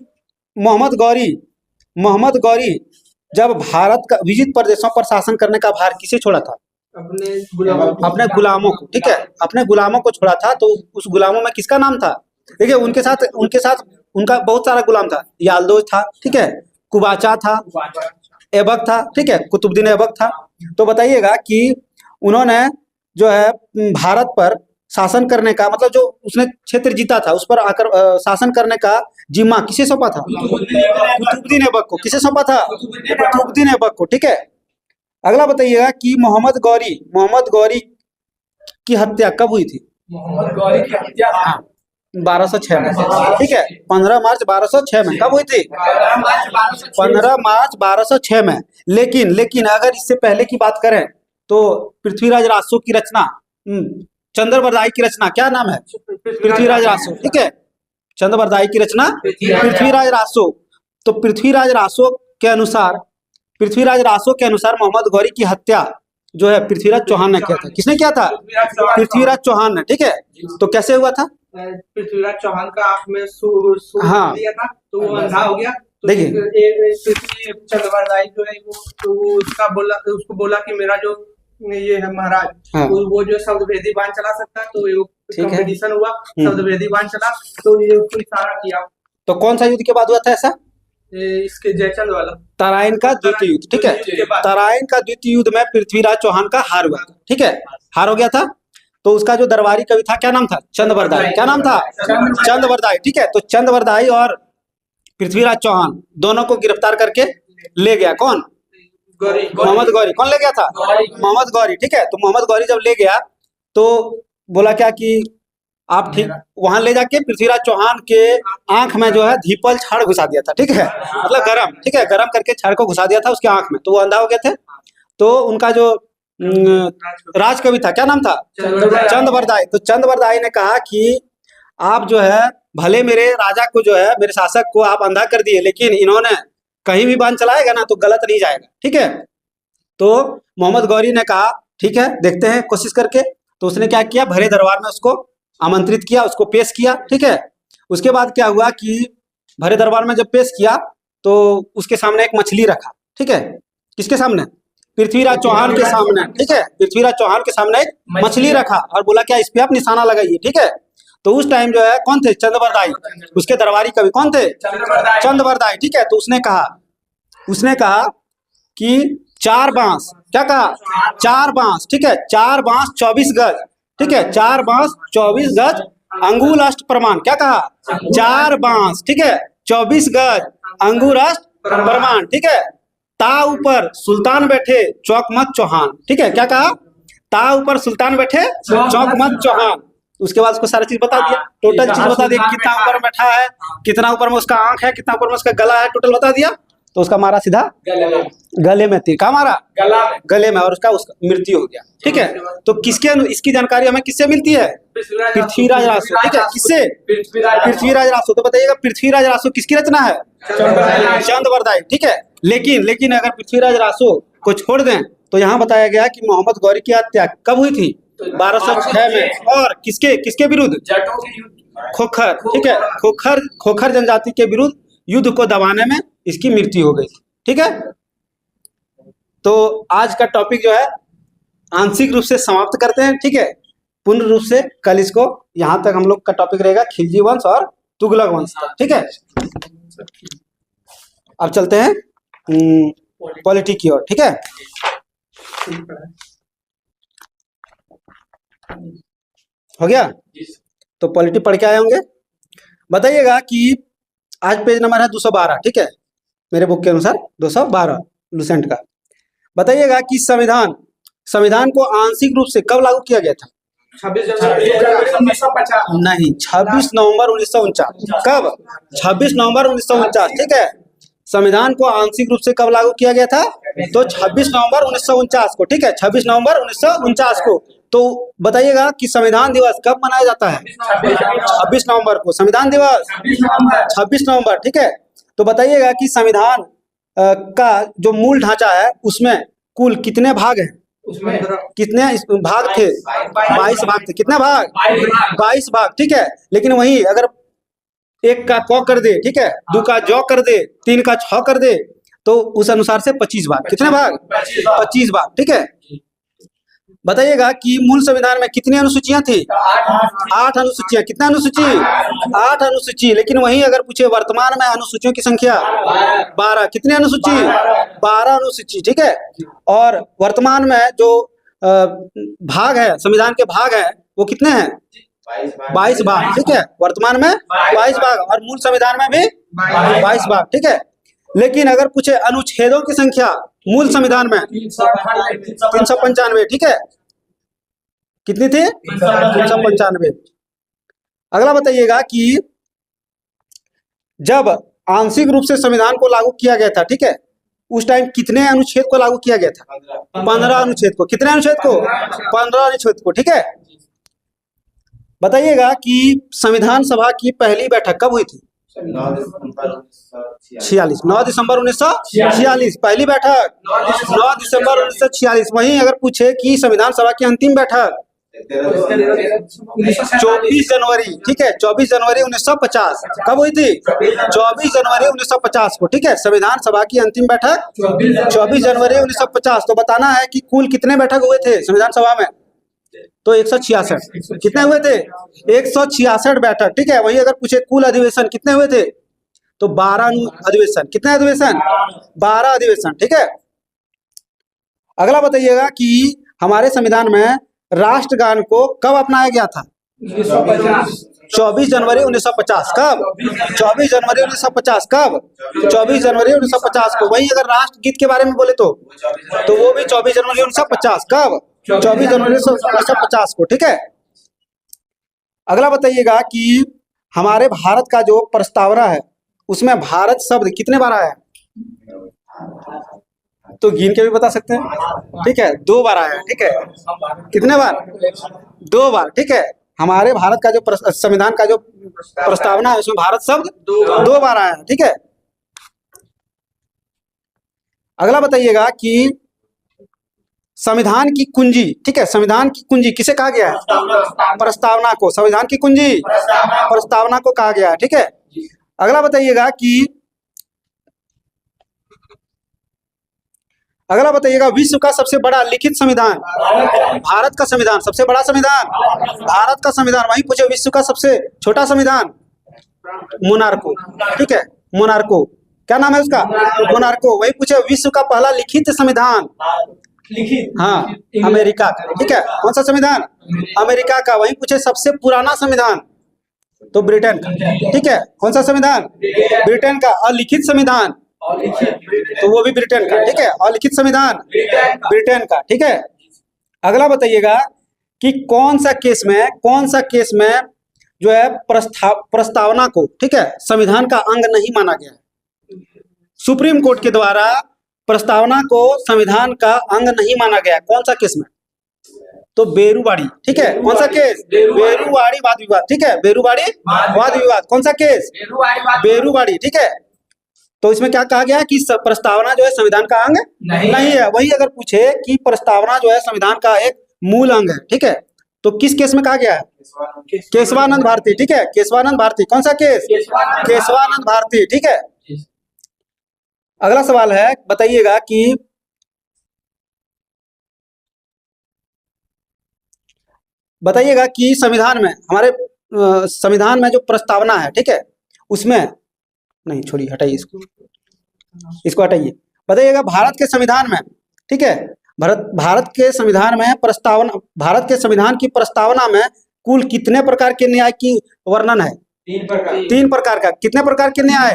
मोहम्मद गौरी जब भारत का विविध प्रदेशों पर शासन करने का भार किसे छोड़ा था? अपने गुलामों को, ठीक है। अपने गुलामों को छोड़ा था। तो उस गुलामों में किसका नाम था? देखिए उनके साथ उनका बहुत सारा गुलाम था। याल्दोज था, ठीक है। कुबाचा था, ऐबक था, ठीक है। कुतुबुद्दीन ऐबक था। तो बताइएगा कि उन्होंने जो है भारत पर शासन करने का, मतलब जो उसने क्षेत्र जीता था उस पर आकर शासन करने का जिम्मा किसे सौंपा था? कुतुबुद्दीन ऐबक को। किसे सौंपा था? कुतुबुद्दीन ऐबक को, ठीक है। अगला बताइएगा कि मोहम्मद गौरी की हत्या कब हुई थी? मोहम्मद गौरी की हत्या 1206 में, ठीक है। 15 मार्च 1206 में। कब हुई थी? 15 मार्च 1206 में। लेकिन अगर इससे पहले की बात करें तो पृथ्वीराज रासो की रचना, चंद्रबरदाई की रचना, क्या नाम है? पृथ्वीराज रासो, ठीक है। चंद्रबरदाई की रचना पृथ्वीराज रासो। तो पृथ्वीराज रासो के अनुसार मोहम्मद गौरी की हत्या जो है पृथ्वीराज चौहान ने किया था। किसने किया था? पृथ्वीराज चौहान ने, ठीक है। तो कैसे हुआ था? पृथ्वीराज चौहान का आंख में हाँ। दिया था तो वो अंधा हो गया। देखिए चंद्रबरदाई जो है वो उसको बोला कि मेरा जो ये है महाराज, हाँ। वो जो शब्दभेदी बाण चला सकता है। तो ये कंपटीशन हुआ, शब्दभेदी बाण चला तो ये उसको इशारा किया। तो कौन सा युद्ध के बाद हुआ था ऐसा? इसके जयचंद वाला तराइन का द्वितीय युद्ध, ठीक है। तराइन का द्वितीय युद्ध में पृथ्वीराज चौहान का हार हुआ था, ठीक है। हार हो गया था। तो उसका जो दरबारी कवि था क्या नाम था? चंद्रबरदाई। क्या नाम था? चंद्रबरदाई, ठीक है। तो चंद्रबरदाई और पृथ्वीराज चौहान दोनों को गिरफ्तार करके ले गया। कौन? मोहम्मद गौरी। कौन ले गया था? मोहम्मद गौरी, ठीक है। तो मोहम्मद गौरी जब ले गया तो बोला क्या कि आप ठीक वहां ले जाके पृथ्वीराज चौहान के आंख में जो है धीपल छाड़ घुसा दिया था, ठीक है। मतलब गरम, ठीक है, गरम करके छाड़ को घुसा दिया था उसके आंख में। तो वो अंधा हो गए थे। तो उनका जो राजकवि था क्या नाम था? चंद्रबरदाई। तो चंद्रबरदाई ने कहा कि आप जो है भले मेरे राजा को जो है मेरे शासक को आप अंधा कर दिए, लेकिन इन्होंने कहीं भी बाण चलाएगा ना तो गलत नहीं जाएगा, ठीक है। तो मोहम्मद गौरी ने कहा ठीक है देखते हैं कोशिश करके। तो उसने क्या किया? भरे दरबार में उसको आमंत्रित किया, उसको पेश किया, ठीक है। उसके बाद क्या हुआ कि भरे दरबार में जब पेश किया तो उसके सामने एक मछली रखा, ठीक है। किसके सामने? पृथ्वीराज चौहान के सामने, ठीक है। पृथ्वीराज चौहान के सामने एक मछली रखा और बोला क्या इस पे आप निशाना लगाइए, ठीक है। तो उस टाइम जो है कौन थे? चंद्रबरदाई। उसके दरबारी कवि कौन थे? चंद्रबरदाई, ठीक है। तो उसने कहा कि 4 बांस, क्या कहा? 4 बांस, ठीक है। 4 बांस 24 गज, ठीक है। 4 बांस 24 गज अंगुल अष्ट प्रमाण, क्या कहा? 4 बांस, ठीक है, 24 गज अंगुर अष्ट प्रमाण, ठीक है। ता ऊपर सुल्तान बैठे चौक मत चौहान, ठीक है। क्या कहा? ता ऊपर सुल्तान बैठे चौक मत चौहान। उसके बाद उसको सारा चीज बता दिया, टोटल चीज बता दिया, कितना ऊपर बैठा है, कितना ऊपर में उसका आंख है, कितना ऊपर में उसका गला है, टोटल बता दिया। तो उसका मारा सीधा गले में तीर। कहाँ मारा? गले में, और उसका मृत्यु हो गया, ठीक है। तो इसकी जानकारी हमें किससे मिलती है? पृथ्वीराज रासो, ठीक है। किससे? पृथ्वीराज रासो। तो बताइएगा पृथ्वीराज रासो किसकी रचना है? चंद्रबरदाई, ठीक है। लेकिन अगर पृथ्वीराज रासो को छोड़ दें तो यहाँ बताया गया कि मोहम्मद गौरी की हत्या कब हुई थी? 1206 में। और किसके विरुद्ध? खोखर, ठीक है। खोखर जनजाति के विरुद्ध युद्ध को दबाने में इसकी मृत्यु हो गई, ठीक है। तो आज का टॉपिक जो है आंशिक रूप से समाप्त करते हैं, ठीक है। पूर्ण रूप से कल इसको यहाँ तक हम लोग का टॉपिक रहेगा खिलजी वंश और तुगलक वंश तक, ठीक है। अब चलते हैं पॉलिटी की ओर, ठीक है। हो गया, तो पॉलिटी पढ़ के आए होंगे। बताइएगा कि आज पेज नंबर है 212, ठीक है, मेरे बुक के अनुसार 212 लुसेंट का। बताइएगा कि संविधान को आंशिक रूप से कब लागू किया गया था? 26 जनवरी 1950। नहीं, 26 नवंबर 1949। कब? 26 नवंबर 1949, ठीक है। संविधान को आंशिक रूप से कब लागू किया गया था? तो 26 नवंबर 1949 को, ठीक है, 26 नवंबर 1949 को। तो बताइएगा कि संविधान दिवस कब मनाया जाता है? 26 नवंबर को संविधान दिवस, 26 नवंबर, ठीक है। तो बताइएगा कि संविधान का जो मूल ढांचा है उसमें कुल कितने भाग हैं? उसमें कितने भाग थे? 22 भाग थे। कितने भाग? 22 भाग, ठीक है। लेकिन वही अगर एक का क कर दे, ठीक है, दो का ज कर दे, तीन का छ कर दे, तो उस अनुसार से 25 भाग। कितने भाग? 25 भाग, ठीक है। बताइएगा कि मूल संविधान में कितनी अनुसूचियां थी? 8 अनुसूचियां। कितना अनुसूची? 8 अनुसूची। लेकिन वहीं अगर पूछे वर्तमान में अनुसूचियों की संख्या 12। कितनी अनुसूची? 12 अनुसूची, ठीक है। और वर्तमान में जो भाग है, संविधान के भाग है, वो कितने हैं? 22 भाग, ठीक है। वर्तमान में 22 भाग और मूल संविधान में भी 22 भाग, ठीक है। लेकिन अगर पूछे अनुच्छेदों की संख्या मूल संविधान में 395, ठीक है। कितनी थी? 395। अगला बताइएगा कि जब आंशिक रूप से संविधान को लागू किया गया था, ठीक है, उस टाइम कितने अनुच्छेद को लागू किया गया था? 15 अनुच्छेद को। कितने अनुच्छेद को? 15 अनुच्छेद को, ठीक है। बताइएगा कि संविधान सभा की पहली बैठक कब हुई थी? 46, 9 दिसंबर 1946 पहली बैठक, 9 दिसंबर 1946। वहीं अगर पूछे कि संविधान सभा की अंतिम बैठक 24 जनवरी, ठीक है, 24 जनवरी 1950 कब हुई थी? 24 जनवरी 1950 को, ठीक है। संविधान सभा की अंतिम बैठक 24 जनवरी 1950। तो बताना है कि कुल कितने बैठक हुए थे संविधान सभा में? तो 166। कितने हुए थे? 166 बैठक, ठीक है। वही अगर पूछे कुल अधिवेशन कितने हुए थे, तो 12 अधिवेशन। कितने अधिवेशन? 12 अधिवेशन, ठीक है। अगला बताइएगा कि हमारे संविधान में राष्ट्रगान को कब अपनाया गया था? 24 जनवरी 1950। कब? 24 जनवरी 1950। कब? 24 जनवरी 1950 को। वही अगर राष्ट्रगीत के बारे में बोले तो वो भी 24 जनवरी 1950। कब? 24 जनवरी 1950 को, ठीक है। अगला बताइएगा कि हमारे भारत का जो प्रस्तावना है उसमें भारत शब्द कितने बार आया? तो गिन के भी बता सकते हैं, ठीक है, 2 बार आया, ठीक है। कितने बार? 2 बार, ठीक है। हमारे भारत का जो संविधान का जो प्रस्तावना है उसमें भारत शब्द 2 बार आया है, ठीक है। अगला बताइएगा कि संविधान की कुंजी, ठीक है, संविधान की कुंजी किसे कहा गया है? प्रस्तावना को। संविधान की कुंजी प्रस्तावना को कहा गया है, ठीक है। अगला बताइएगा विश्व का सबसे बड़ा लिखित संविधान? भारत का संविधान। सबसे बड़ा संविधान भारत का संविधान। वहीं पूछे विश्व का सबसे छोटा संविधान? मोनार्को, ठीक है, मोनार्को। क्या नाम है उसका? मोनार्को। वही पूछे विश्व का पहला लिखित संविधान? हाँ, अमेरिका का, ठीक है। कौन सा संविधान? अमेरिका का। वहीं पूछे सबसे पुराना संविधान? तो ब्रिटेन का, ठीक है। कौन सा संविधान? ब्रिटेन का। और लिखित संविधान? तो वो भी ब्रिटेन का, ठीक है। और लिखित संविधान? ब्रिटेन का, ठीक है। अगला बताइएगा कि कौन सा केस में जो है प्रस्तावना को, ठीक है, संविधान का अंग नहीं माना गया? सुप्रीम कोर्ट के द्वारा प्रस्तावना को संविधान का अंग नहीं माना गया। कौन सा केस में? तो बेरुवाड़ी, ठीक है। कौन सा केस? बेरुवाड़ी वाद विवाद, ठीक है। बेरुवाड़ी वाद विवाद। कौन सा केस? बेरुवाड़ी, ठीक है। तो इसमें क्या कहा गया कि प्रस्तावना जो है संविधान का अंग नहीं है। वही अगर पूछे कि प्रस्तावना जो है संविधान का एक मूल अंग है, ठीक है, तो किस केस में कहा गया है? केशवानंद भारती, ठीक है, केशवानंद भारती। कौन सा केस? केशवानंद भारती, ठीक है। अगला सवाल है, बताइएगा कि संविधान में, हमारे संविधान में जो प्रस्तावना है, ठीक है, उसमें नहीं, छोड़िए, हटाइए इसको। इसको हटाइए। बताइएगा भारत के संविधान में, ठीक है, भारत के संविधान में प्रस्तावना, भारत के संविधान की प्रस्तावना में कुल कितने प्रकार के न्याय की वर्णन है? 3 प्रकार का। कितने प्रकार के न्याय?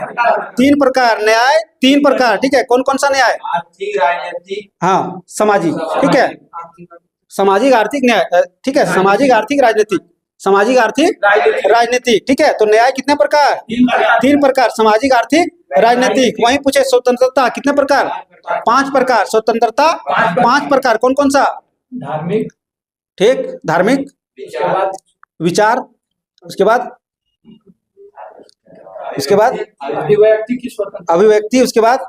3 प्रकार। न्याय 3 प्रकार, ठीक है। कौन कौन सा न्याय? आर्थिक, राजनीतिक, हाँ, सामाजिक, ठीक है। सामाजिक, आर्थिक, न्याय, ठीक है। सामाजिक, आर्थिक, राजनीतिक, सामाजिक, आर्थिक, राजनीतिक, ठीक है। तो न्याय कितने प्रकार? 3 प्रकार, सामाजिक, आर्थिक, राजनीतिक। वहीं पूछे स्वतंत्रता कितने प्रकार? 5 प्रकार। स्वतंत्रता 5 प्रकार। कौन कौन सा? धार्मिक, ठीक, धार्मिक, विचार, उसके बाद अभिव्यक्ति की स्वतंत्रता, अभिव्यक्ति, उसके बाद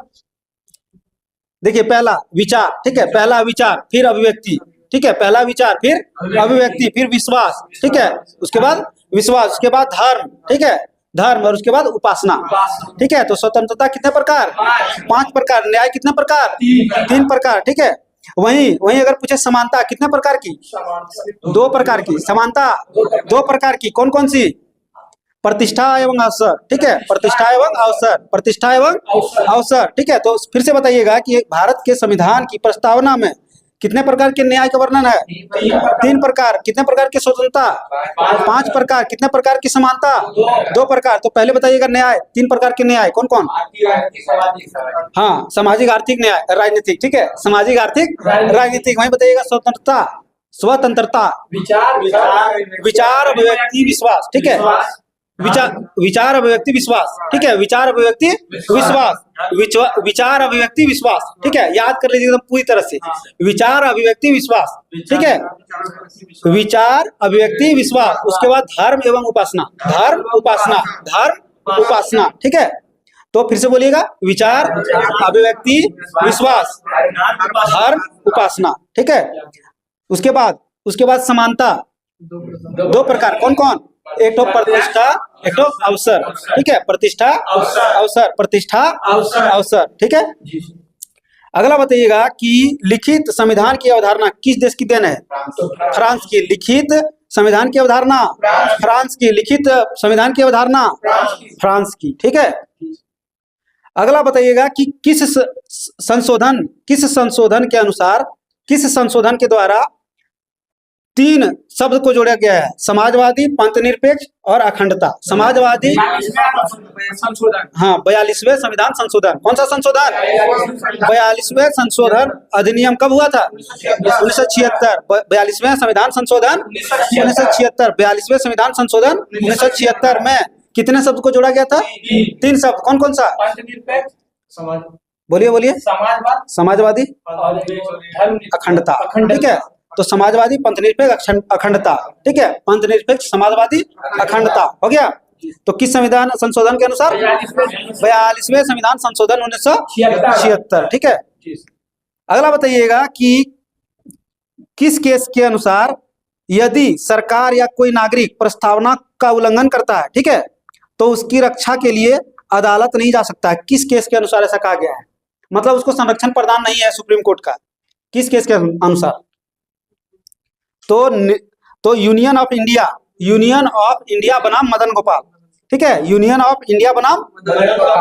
देखिए पहला विचार, ठीक है, पहला विचार, फिर अभिव्यक्ति, ठीक है, पहला विचार, फिर अभिव्यक्ति, फिर विश्वास, ठीक है, उसके बाद विश्वास, उसके बाद धर्म, ठीक है, धर्म, और उसके बाद उपासना, ठीक है। तो स्वतंत्रता कितने प्रकार? 5 प्रकार। न्याय कितने प्रकार? 3 प्रकार, ठीक है। वहीं अगर पूछे समानता कितने प्रकार की? 2 प्रकार की। समानता 2 प्रकार की। कौन कौन सी? प्रतिष्ठा एवं अवसर, ठीक है, प्रतिष्ठा एवं अवसर, प्रतिष्ठा एवं अवसर, ठीक है। तो फिर से बताइएगा कि भारत के संविधान की प्रस्तावना में कितने प्रकार के न्याय का वर्णन है? 3 प्रकार। कितने प्रकार की स्वतंत्रता? 5 प्रकार। कितने प्रकार की समानता? 2 प्रकार। तो पहले बताइएगा न्याय, 3 प्रकार के न्याय कौन कौन? हाँ, सामाजिक, आर्थिक, न्याय, राजनीतिक, ठीक है, सामाजिक, आर्थिक, राजनीतिक। वहीं बताइएगा स्वतंत्रता, स्वतंत्रता, विचार, अभिव्यक्ति, विश्वास, ठीक है, विचार, अभिव्यक्ति, विश्वास, ठीक है, विचार, अभिव्यक्ति, विश्वास, विचार, अभिव्यक्ति, विश्वास, ठीक है। याद कर लीजिए एकदम पूरी तरह से। विचार, अभिव्यक्ति, विश्वास, ठीक है, विचार, अभिव्यक्ति, विश्वास, उसके बाद धर्म एवं उपासना, धर्म, उपासना, धर्म, उपासना, ठीक है। तो फिर से बोलिएगा, विचार, अभिव्यक्ति, विश्वास, धर्म, उपासना, ठीक है। उसके बाद समानता 2 प्रकार। कौन कौन? एक तो प्रतिष्ठा, एक तो अवसर, ठीक है, प्रतिष्ठा, अवसर, प्रतिष्ठा, अवसर, ठीक है। अगला बताइएगा कि लिखित संविधान की अवधारणा किस देश की देन है? फ्रांस की। लिखित संविधान की अवधारणा फ्रांस की। लिखित संविधान की अवधारणा फ्रांस की, ठीक है। अगला बताइएगा कि किस संशोधन के अनुसार, किस संशोधन के द्वारा 3 शब्द को जोड़ा गया है? समाजवादी, पंथनिरपेक्ष और अखंडता। समाजवादी, संशोधन, हाँ, 42वें संविधान संशोधन। कौन सा संशोधन? 42वें संशोधन अधिनियम कब हुआ था? 1976। 42वें संविधान संशोधन 1976। 42वें संविधान संशोधन 1976 में कितने शब्द को जोड़ा गया था? 3 शब्द। कौन कौन सा? बोलिए, समाजवादी, अखंडता, ठीक है। तो समाजवादी, पंथनिरपेक्ष, अखंडता, ठीक है, पंथनिरपेक्ष, समाजवादी, अखंडता, हो गया। तो किस संविधान संशोधन के अनुसार? 42वें संविधान संशोधन 1976, ठीक है। अगला बताइएगा कि किस केस के अनुसार यदि सरकार या कोई नागरिक प्रस्तावना का उल्लंघन करता है, ठीक है, तो उसकी रक्षा के लिए अदालत नहीं जा सकता है? किस केस के अनुसार ऐसा कहा गया है? मतलब उसको संरक्षण प्रदान नहीं है सुप्रीम कोर्ट का। किस केस के अनुसार? तो यूनियन ऑफ इंडिया बनाम मदन गोपाल, ठीक है, यूनियन ऑफ इंडिया बनाम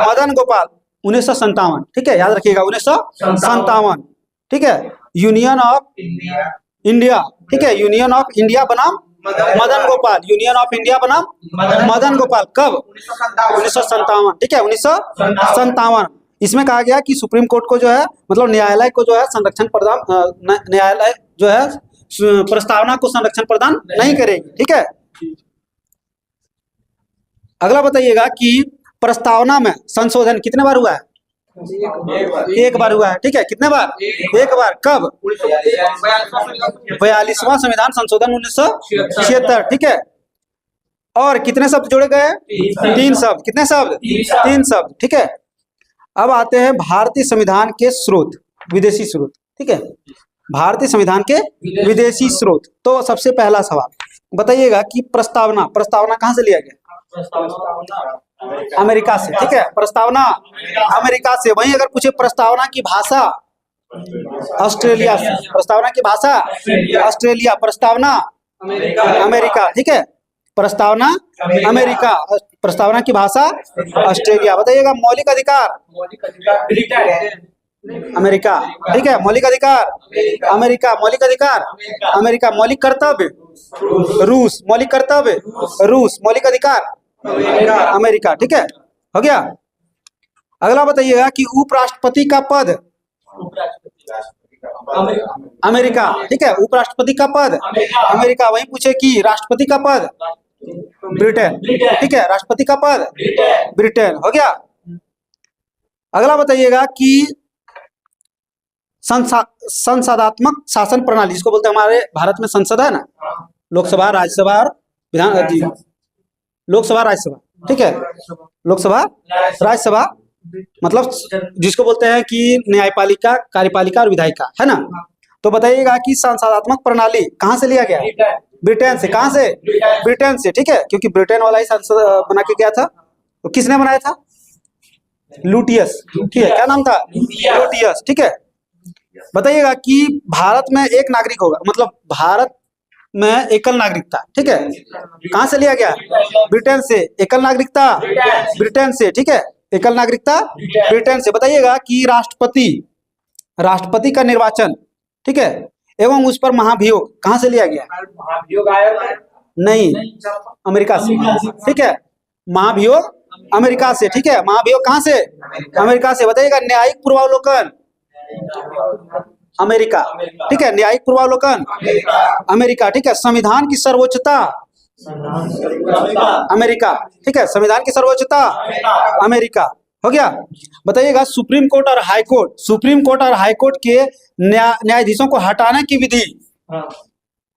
मदन गोपाल 1957, ठीक है, याद रखिएगा 1957, ठीक है। यूनियन ऑफ इंडिया, ठीक है, यूनियन ऑफ इंडिया बनाम Madan Gopal, union of India बनाम मदन गोपाल, कब? 1957, ठीक है, 1957। इसमें कहा गया कि सुप्रीम कोर्ट को जो है, मतलब न्यायालय को जो है संरक्षण प्रदान, न्यायालय जो है प्रस्तावना को संरक्षण प्रदान नहीं करेगी, ठीक है। अगला बताइएगा कि प्रस्तावना में संशोधन कितने बार हुआ है? एक बार हुआ है, ठीक है। कितने बार? एक बार। कब? 42वां संविधान संशोधन 1976, ठीक है। और कितने शब्द जोड़े गए? 3 शब्द। कितने शब्द? 3 शब्द, ठीक है। अब आते हैं भारतीय संविधान के स्रोत, विदेशी स्रोत, ठीक है, भारतीय संविधान के विदेशी स्रोत। तो सबसे पहला सवाल बताइएगा कि प्रस्तावना कहाँ से लिया गया? अमेरिका से, ठीक है, प्रस्तावना अमेरिका से। वहीं अगर पूछे प्रस्तावना की भाषा, ऑस्ट्रेलिया से। प्रस्तावना की भाषा ऑस्ट्रेलिया, प्रस्तावना अमेरिका, ठीक है। प्रस्तावना अमेरिका, प्रस्तावना की भाषा ऑस्ट्रेलिया। बताइएगा मौलिक अधिकार मौलिक अधिकार ब्रिटेन, अमेरिका, ठीक है। मौलिक अधिकार अमेरिका, मौलिक अधिकार अमेरिका। मौलिक कर्तव्य रूस, मौलिक कर्तव्य रूस, मौलिक अधिकार अमेरिका, ठीक है। हो गया। अगला बताइएगा कि उपराष्ट्रपति का पद अमेरिका, ठीक है। उपराष्ट्रपति का पद अमेरिका। वहीं पूछे कि राष्ट्रपति का पद ब्रिटेन, ठीक है। राष्ट्रपति का पद ब्रिटेन। हो गया। अगला बताइएगा कि संसदात्मक शासन प्रणाली, जिसको बोलते हैं हमारे भारत में संसद है ना, लोकसभा, राज्यसभा और विधान जी, लोकसभा राज्यसभा, ठीक है। लोकसभा राज्यसभा मतलब जिसको बोलते हैं कि न्यायपालिका, कार्यपालिका और विधायिका, है ना। तो बताइएगा कि संसदात्मक प्रणाली कहाँ से लिया गया? ब्रिटेन से। कहाँ से? ब्रिटेन से, ठीक है। क्योंकि ब्रिटेन वाला ही संसद बना के गया था। तो किसने बनाया था? लुटियस, ठीक है। क्या नाम था? लुटियस, ठीक है। बताइएगा कि भारत में एक नागरिक होगा, मतलब भारत में एकल नागरिकता, ठीक है। कहाँ से लिया गया? ब्रिटेन से। एकल नागरिकता ब्रिटेन से, ठीक है। एकल नागरिकता ब्रिटेन से। बताइएगा कि राष्ट्रपति का निर्वाचन, ठीक है, एवं उस पर महाभियोग कहाँ से लिया गया? महाभियोग आयरलैंड नहीं, अमेरिका से, ठीक है। महाभियोग अमेरिका से, ठीक है। महाभियोग कहाँ से? अमेरिका से। बताइएगा न्यायिक पूर्वावलोकन अमेरिका, ठीक है। न्यायिक पूर्वावलोकन अमेरिका, ठीक है। संविधान की सर्वोच्चता अमेरिका, ठीक है। संविधान की सर्वोच्चता अमेरिका। हो गया। बताइएगा सुप्रीम कोर्ट और हाई कोर्ट, सुप्रीम कोर्ट और हाई कोर्ट के न्यायाधीशों को हटाने की विधि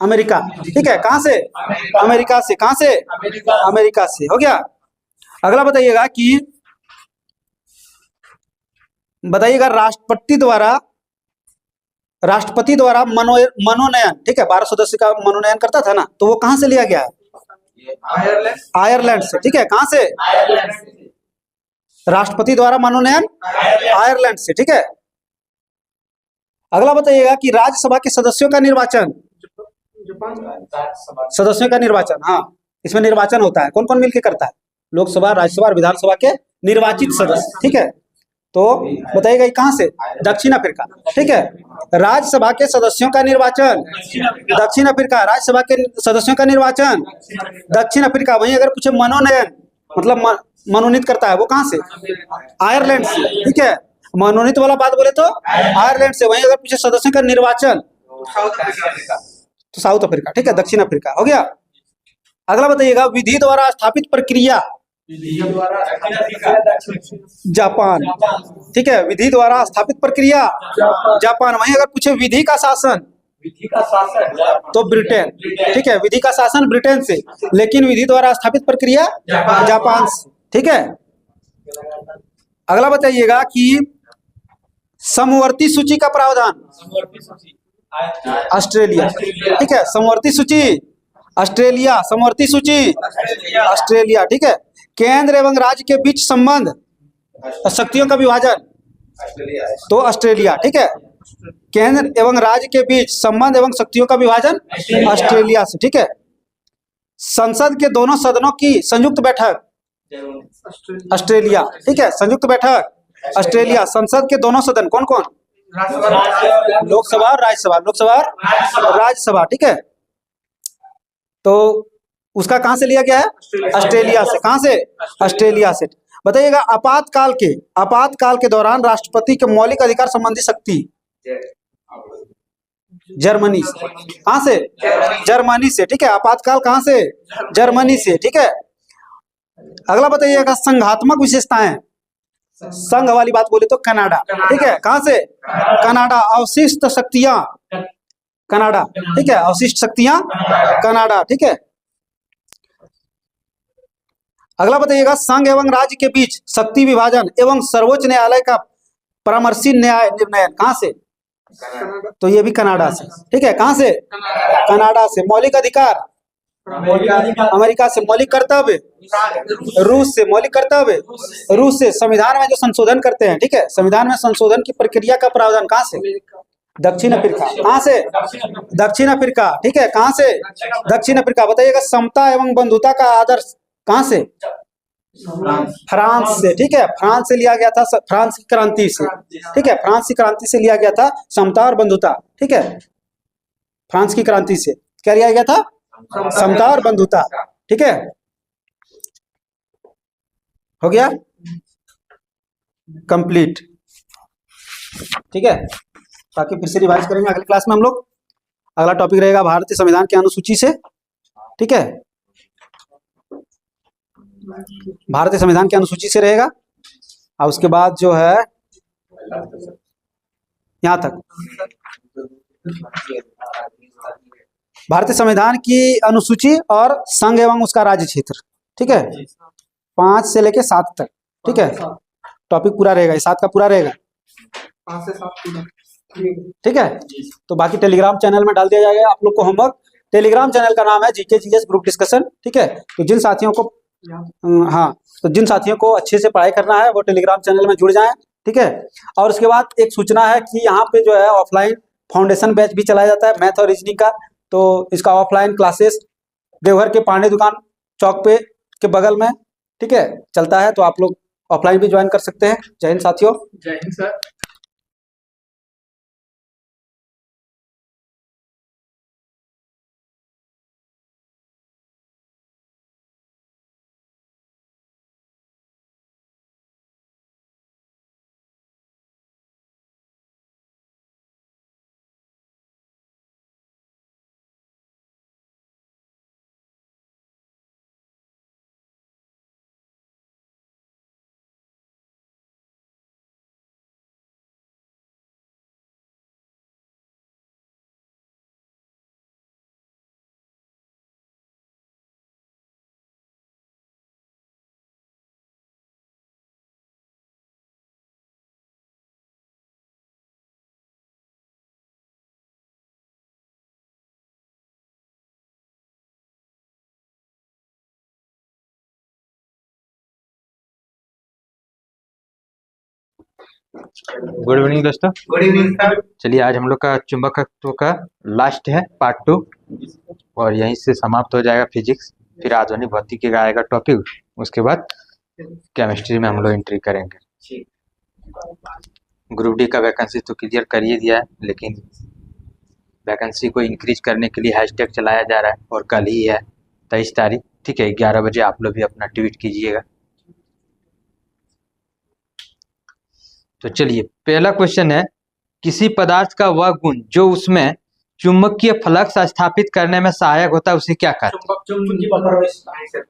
अमेरिका, ठीक है। कहां से? अमेरिका से। कहां से? अमेरिका से। हो गया। अगला बताइएगा कि राष्ट्रपति द्वारा मनोनयन, ठीक है, 12 सदस्य का मनोनयन करता था ना, तो वो कहां से लिया गया है? आयरलैंड से, ठीक है। कहां से? राष्ट्रपति द्वारा मनोनयन आयरलैंड से, ठीक है। अगला बताइएगा कि राज्यसभा के सदस्यों का निर्वाचन, सदस्यों का निर्वाचन, हाँ, इसमें निर्वाचन होता है। कौन कौन मिलकर करता है? लोकसभा, राज्यसभा और विधानसभा के निर्वाचित सदस्य, ठीक है। तो बताइएगा कहां से? दक्षिण अफ्रीका, ठीक है। राज्यसभा के सदस्यों का निर्वाचन दक्षिण अफ्रीका, राज्यसभा के सदस्यों का निर्वाचन दक्षिण अफ्रीका। वहीं अगर पूछे मनोनयन, मतलब मनोनीत करता है, वो कहां से? आयरलैंड से, ठीक है। मनोनीत वाला बात बोले तो आयरलैंड से। वहीं अगर पूछे सदस्यों का निर्वाचन तो साउथ अफ्रीका, ठीक है, दक्षिण अफ्रीका। हो गया। अगला बताइएगा विधि द्वारा स्थापित प्रक्रिया जापान, ठीक है। विधि द्वारा स्थापित प्रक्रिया जापान। वहीं अगर पूछे विधि का शासन तो ब्रिटेन, ठीक है। विधि का शासन ब्रिटेन से, लेकिन विधि द्वारा स्थापित प्रक्रिया जापान से, ठीक है। अगला बताइएगा कि समवर्ती सूची का प्रावधान ऑस्ट्रेलिया, ठीक है। समवर्ती सूची ऑस्ट्रेलिया, समवर्ती सूची ऑस्ट्रेलिया, ठीक है। केंद्र एवं राज्य के बीच संबंध, शक्तियों का विभाजन तो ऑस्ट्रेलिया, ठीक है। केंद्र एवं राज्य के बीच संबंध एवं शक्तियों का विभाजन ऑस्ट्रेलिया से, ठीक है। संसद के दोनों सदनों की संयुक्त बैठक ऑस्ट्रेलिया, ठीक है। संयुक्त बैठक ऑस्ट्रेलिया। संसद के दोनों सदन कौन कौन? लोकसभा और राज्यसभा, लोकसभा और राज्यसभा, ठीक है। तो उसका कहां से लिया गया है? ऑस्ट्रेलिया से। कहां से? ऑस्ट्रेलिया से। बताइएगा आपातकाल के दौरान राष्ट्रपति के मौलिक अधिकार संबंधी शक्ति जर्मनी से। कहां से? जर्मनी से, ठीक है। आपातकाल कहां से? जर्मनी से, ठीक है। अगला बताइएगा संघात्मक विशेषताएं, संघ वाली बात बोले तो कनाडा, ठीक है। कहां से? कनाडा। अवशिष्ट शक्तियां कनाडा, ठीक है। अवशिष्ट शक्तियां कनाडा, ठीक है। अगला बताइएगा संघ एवं राज्य के बीच शक्ति विभाजन एवं सर्वोच्च न्यायालय का परामर्शी न्याय निर्णय कहां से? तो ये भी कनाडा से, ठीक है। कहां से? कनाडा से। मौलिक अधिकार अमेरिका से। मौलिक कर्तव्य रूस से। मौलिक कर्तव्य रूस से। संविधान में जो संशोधन करते हैं, ठीक है, संविधान में संशोधन की प्रक्रिया का प्रावधान कहां से? दक्षिण अफ्रीका। कहाँ से? दक्षिण अफ्रीका। ठीक है, कहाँ से? दक्षिण अफ्रीका। बताइएगा समता एवं बंधुता का आदर्श कहाँ से? फ्रांस से। ठीक है, फ्रांस से लिया गया था, फ्रांस की क्रांति से। ठीक है, फ्रांस की क्रांति से लिया गया था समता और बंधुता। ठीक है, फ्रांस की क्रांति से क्या लिया गया था? समता और बंधुता। ठीक है, हो गया कंप्लीट। ठीक है, बाकी फिर से रिवाइज करेंगे अगली क्लास में हम लोग। अगला टॉपिक रहेगा भारतीय संविधान की अनुसूची से। ठीक है, भारतीय संविधान की अनुसूची से रहेगा, और उसके बाद जो है यहां तक भारतीय संविधान की अनुसूची और संघ एवं उसका राज्य क्षेत्र। ठीक है, 5 से लेके 7 तक। ठीक है, टॉपिक पूरा रहेगा, 7 का पूरा रहेगा, 5 से 7 पूरा। ठीक है। तो बाकी टेलीग्राम चैनल में डाल दिया जाएगा आप लोग को होमवर्क। टेलीग्राम चैनल का नाम है जीके जीएस ग्रुप डिस्कशन। ठीक है, तो जिन साथियों को हाँ, तो जिन साथियों को अच्छे से पढ़ाई करना है वो टेलीग्राम चैनल में जुड़ जाएं। ठीक है, और उसके बाद एक सूचना है कि यहाँ पे जो है ऑफलाइन फाउंडेशन बैच भी चलाया जाता है मैथ और रीजनिंग का। तो इसका ऑफलाइन क्लासेस देवघर के पांडे दुकान चौक पे के बगल में, ठीक है, चलता है। तो आप लोग ऑफलाइन भी ज्वाइन कर सकते हैं। जय हिंद साथियों। जय हिंद सर। गुड इवनिंग दोस्तों। Good evening sir. चलिए, आज हम लोग का चुंबकत्व का लास्ट है पार्ट 2, और यहीं से समाप्त हो जाएगा फिजिक्स। फिर आधुनिक भौतिकी का आएगा टॉपिक, उसके बाद केमिस्ट्री में हम लोग एंट्री करेंगे। ग्रुप डी का वैकेंसी तो क्लियर कर ही दिया है, लेकिन वैकेंसी को इंक्रीज करने के लिए हैशटैग चलाया जा रहा है, और कल ही है 23 तारीख। ठीक है, 11 बजे आप लोग भी अपना ट्वीट कीजिएगा। तो चलिए, पहला क्वेश्चन है, किसी पदार्थ का वह गुण जो उसमें चुंबकीय फ्लक्स स्थापित करने में सहायक होता है उसे क्या कहते हैं?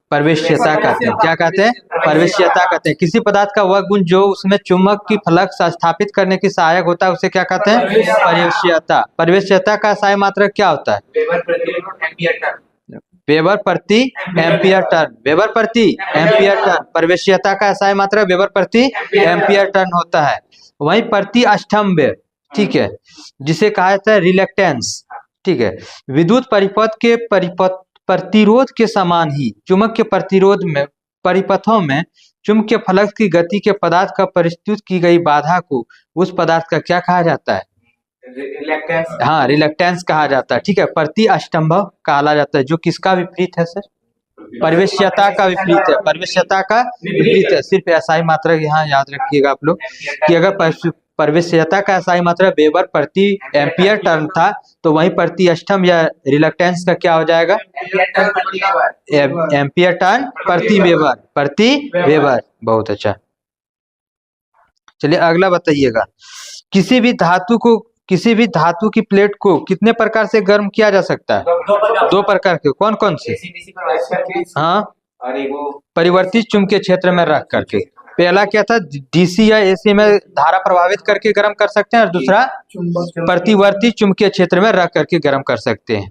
प्रवेश्यता कहते हैं। क्या कहते हैं? प्रवेश्यता कहते हैं। किसी पदार्थ का वह गुण जो उसमें चुंबक की फ्लक्स स्थापित करने की सहायक होता है उसे क्या कहते हैं? प्रवेश्यता। प्रवेश्यता का सहायक मात्रक क्या होता है? वेबर प्रति एम्पियर टर्न। वेबर प्रति एम्पियर टर्न। प्रवेश्यता का सहायक मात्रक वेबर प्रति एम्पियर टर्न होता है। वहीं प्रति स्तंभ, ठीक है, जिसे कहा जाता है रिलेक्टेंस। ठीक है, विद्युत परिपथ के प्रतिरोध के समान ही चुंबकीय प्रतिरोध में परिपथों में चुंबकीय फ्लक्स की गति के पदार्थ का प्रस्तुत की गई बाधा को उस पदार्थ का क्या कहा जाता है? रिलेक्टेंस। हाँ, रिलेक्टेंस कहा जाता है। ठीक है, प्रति स्तंभ कहा जाता है, जो किसका विपरीत है सर? प्रवेश्यता का विपरीत है। प्रवेश्यता का विपरीत है। सिर्फ एसआई मात्रक यहाँ याद रखिएगा आप लोग कि अगर प्रवेश्यता का एसआई मात्रक वेबर प्रति एम्पियर टर्न था, तो वहीं प्रति स्तंभ या रिलक्टेंस का क्या हो जाएगा? एम्पियर टर्न प्रति वेबर। प्रति वेबर। बहुत अच्छा। चलिए, अगला बताइएगा, किसी भी धातु की प्लेट को कितने प्रकार से गर्म किया जा सकता है? 2 प्रकार के। कौन कौन से? हाँ, परिवर्तित चुंबकीय क्षेत्र में रख करके। पहला क्या था? डीसी या एसी में धारा प्रभावित करके गर्म कर सकते हैं, और दूसरा प्रतिवर्ती चुंबकीय क्षेत्र में रख करके गर्म कर सकते हैं।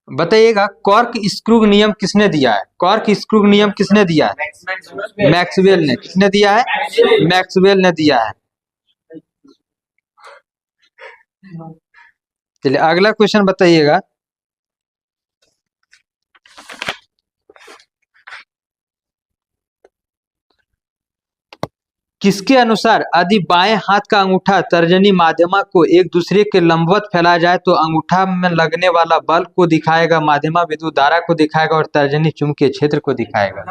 बताइएगा, कॉर्क स्क्रू नियम किसने दिया है? कॉर्क स्क्रू नियम किसने दिया है? मैक्सवेल ने। किसने दिया है? मैक्सवेल ने दिया है। चलिए, अगला क्वेश्चन बताइएगा, किसके अनुसार यदि बाएं हाथ का अंगूठा तर्जनी माध्यमा को एक दूसरे के लंबवत फैलाया जाए तो अंगूठा में लगने वाला बल को दिखाएगा, माध्यमा विद्युत धारा को दिखाएगा और तर्जनी चुंबकीय क्षेत्र को दिखाएगा।